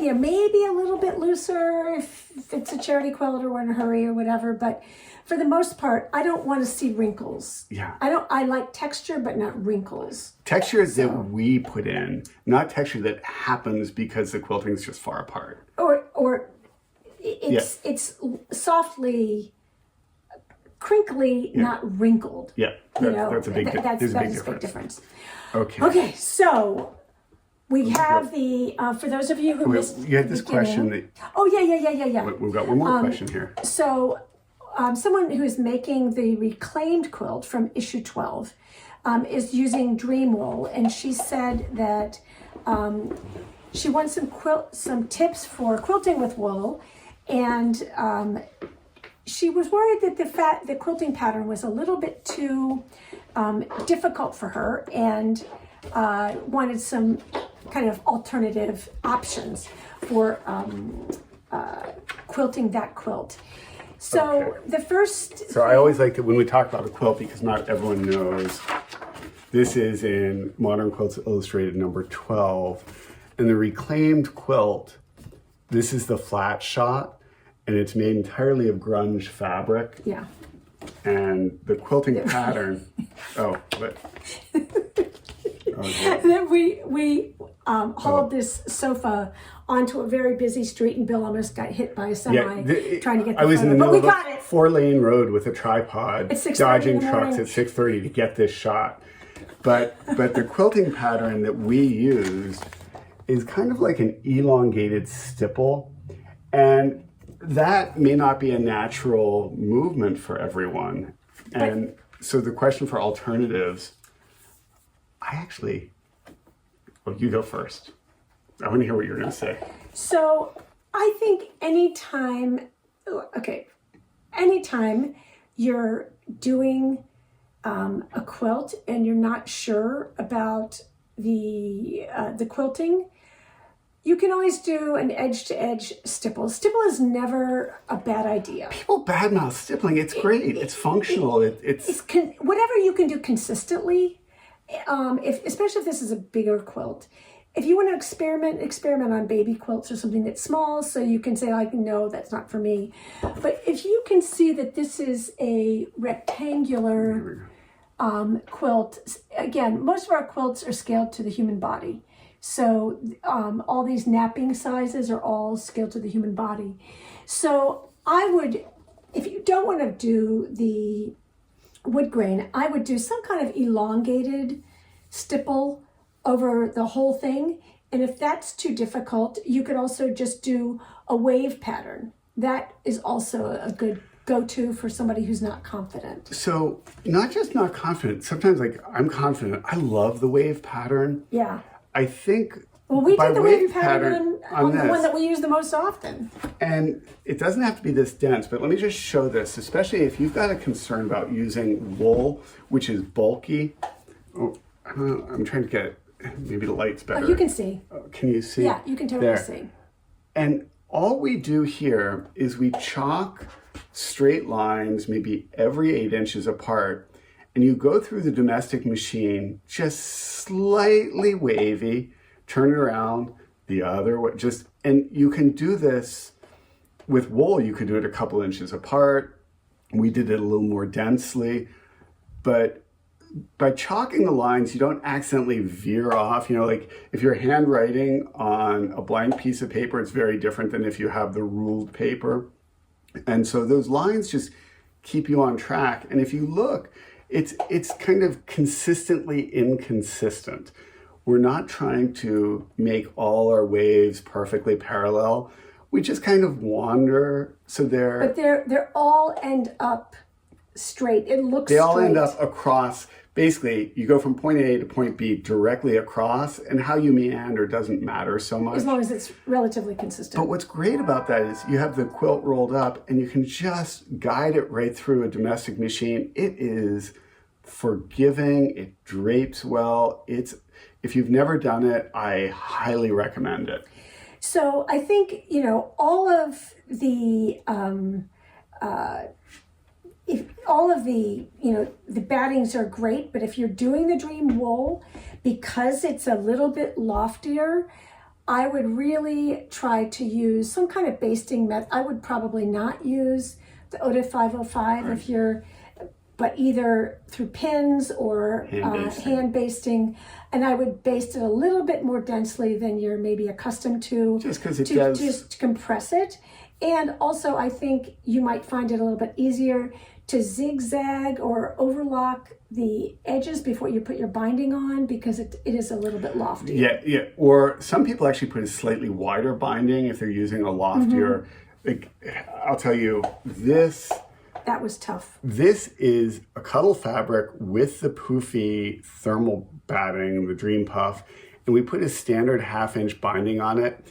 maybe a little bit looser if it's a charity quilt or we're in a hurry or whatever. But for the most part, I don't want to see wrinkles. Yeah. I like texture, but not wrinkles. Texture that we put in, not texture that happens because the quilting is just far apart. Or it's softly crinkly, not wrinkled. Yeah, that's a big difference. Okay, so we have for those of you who missed you had this question. Yeah. We've got one more question here. So someone who is making the reclaimed quilt from issue 12 is using dream wool, and she said that she wants some tips for quilting with wool, and she was worried that the quilting pattern was a little bit too difficult for her, and wanted some kind of alternative options for quilting that quilt. So the first... So I always like to, when we talk about a quilt, because not everyone knows, this is in Modern Quilts Illustrated number 12. And the reclaimed quilt, this is the flat shot, and it's made entirely of grunge fabric. Yeah. And the quilting pattern... Oh, but... That hauled this sofa onto a very busy street, and Bill almost got hit by a semi trying to get the I was in the photo. middle But of we got a it. 4-lane road with a tripod, At 6:30 in dodging the trucks morning. at 6:30 to get this shot. But the quilting pattern that we used is kind of like an elongated stipple, and that may not be a natural movement for everyone. And so the question for alternatives, well, you go first. I want to hear what you're going to say. So I think anytime you're doing a quilt and you're not sure about the quilting, you can always do an edge-to-edge stipple. Stipple is never a bad idea. People badmouth stippling. It's great. It's functional. It's whatever you can do consistently. Especially if this is a bigger quilt. If you want to experiment on baby quilts or something that's small, so you can say, like, no, that's not for me. But if you can see that this is a rectangular quilt, again, most of our quilts are scaled to the human body. So all these napping sizes are all scaled to the human body. So I would, if you don't want to do the wood grain, I would do some kind of elongated stipple over the whole thing. And if that's too difficult, you could also just do a wave pattern. That is also a good go-to for somebody who's not confident. So not just not confident, sometimes like I'm confident. I love the wave pattern. Yeah. I think Well, we by did the wave pattern on the this, one that we use the most often. and it doesn't have to be this dense, but let me just show this, especially if you've got a concern about using wool, which is bulky. Oh, I'm trying to get, maybe the light's better. Oh, you can see. Can you see? Yeah, you can totally There. see. And all we do here is we chalk straight lines, maybe every 8 inches apart, and you go through the domestic machine, just slightly wavy, turn it around the other way, and you can do this with wool. You could do it a couple inches apart. We did it a little more densely, but by chalking the lines, you don't accidentally veer off. You know, like if you're handwriting on a blank piece of paper, it's very different than if you have the ruled paper. And so those lines just keep you on track. And if you look, it's kind of consistently inconsistent. We're not trying to make all our waves perfectly parallel. We just kind of wander. So But they're all end up straight. It looks they straight. all end up across. Basically, you go from point A to point B directly across, and how you meander doesn't matter so much. As long as it's relatively consistent. But what's great about that is you have the quilt rolled up and you can just guide it right through a domestic machine. It is forgiving, it drapes well. If you've never done it, I highly recommend it. So I think, all of the the battings are great, but if you're doing the dream wool, because it's a little bit loftier, I would really try to use some kind of basting method. I would probably not use the OTA 505 but either through pins or hand basting, and I would baste it a little bit more densely than you're maybe accustomed to. Just because it does. Just to compress it. And also, I think you might find it a little bit easier to zigzag or overlock the edges before you put your binding on, because it is a little bit lofty. Yeah. Or some people actually put a slightly wider binding if they're using a loftier. I'll tell you, that was tough. This is a Cuddle Fabric with the poofy thermal batting, the Dream Puff, and we put a standard 1/2-inch binding on it.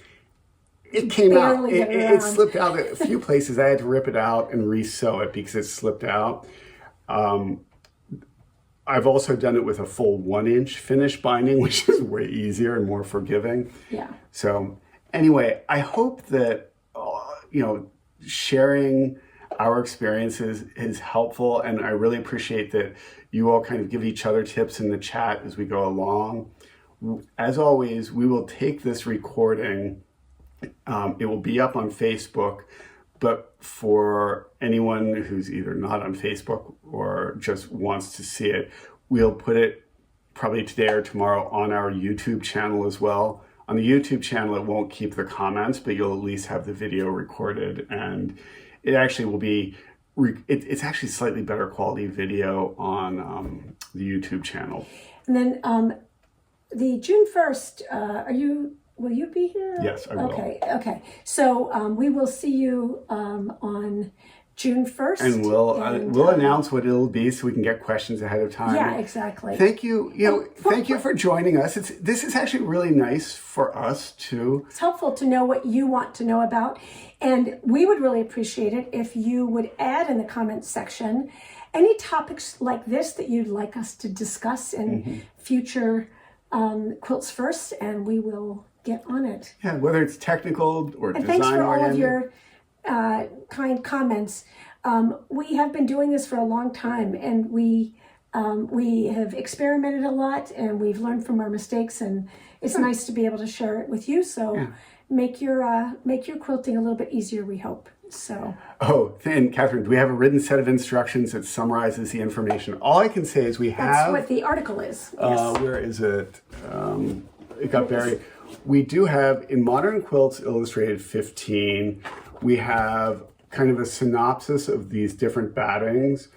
It came out. It slipped out a few places. I had to rip it out and re-sew it because it slipped out. I've also done it with a full 1-inch finish binding, which is way easier and more forgiving. Yeah. So anyway, I hope that sharing our experiences is helpful, and I really appreciate that you all kind of give each other tips in the chat as we go along. As always, we will take this recording. It will be up on Facebook, but for anyone who's either not on Facebook or just wants to see it, we'll put it probably today or tomorrow on our YouTube channel as well. On the YouTube channel, it won't keep the comments, but you'll at least have the video recorded, and it actually will be, it's actually slightly better quality video on the YouTube channel. And then the June 1st, will you be here? Yes, I will. Okay. So we will see you on June 1st. And we'll announce what it'll be so we can get questions ahead of time. Yeah, exactly. Thank you. Thank you for joining us. This is actually really nice for us too. It's helpful to know what you want to know about. And we would really appreciate it if you would add in the comments section any topics like this that you'd like us to discuss in future Quilts First, and we will get on it. Yeah, whether it's technical or and design thanks for all of oriented. your kind comments. We have been doing this for a long time, and we have experimented a lot, and we've learned from our mistakes, and it's nice to be able to share it with you. So make your quilting a little bit easier, we hope. So. Oh, and Catherine, do we have a written set of instructions that summarizes the information? All I can say is we have. That's what the article is. Yes. Where is it? It got buried. We do have in Modern Quilts Illustrated 15. We have kind of a synopsis of these different battings.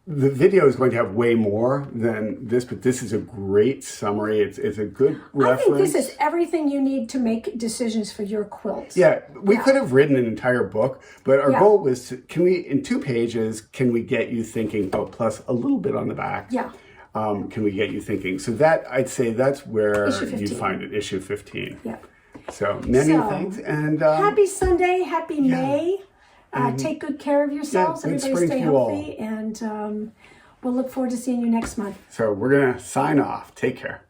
The video is going to have way more than this, but this is a great summary. It's a good reference. I think this is everything you need to make decisions for your quilt. Yeah, we could have written an entire book, but our goal was in 2 pages, can we get you thinking, plus a little bit on the back. Yeah. Can we get you thinking? So that, I'd say that's where Issue you find it, issue 15. Yeah. So many thanks. And happy Sunday, happy May. Take good care of yourselves. good Everybody spring stay to you all. healthy. And we'll look forward to seeing you next month. So we're going to sign off. Take care.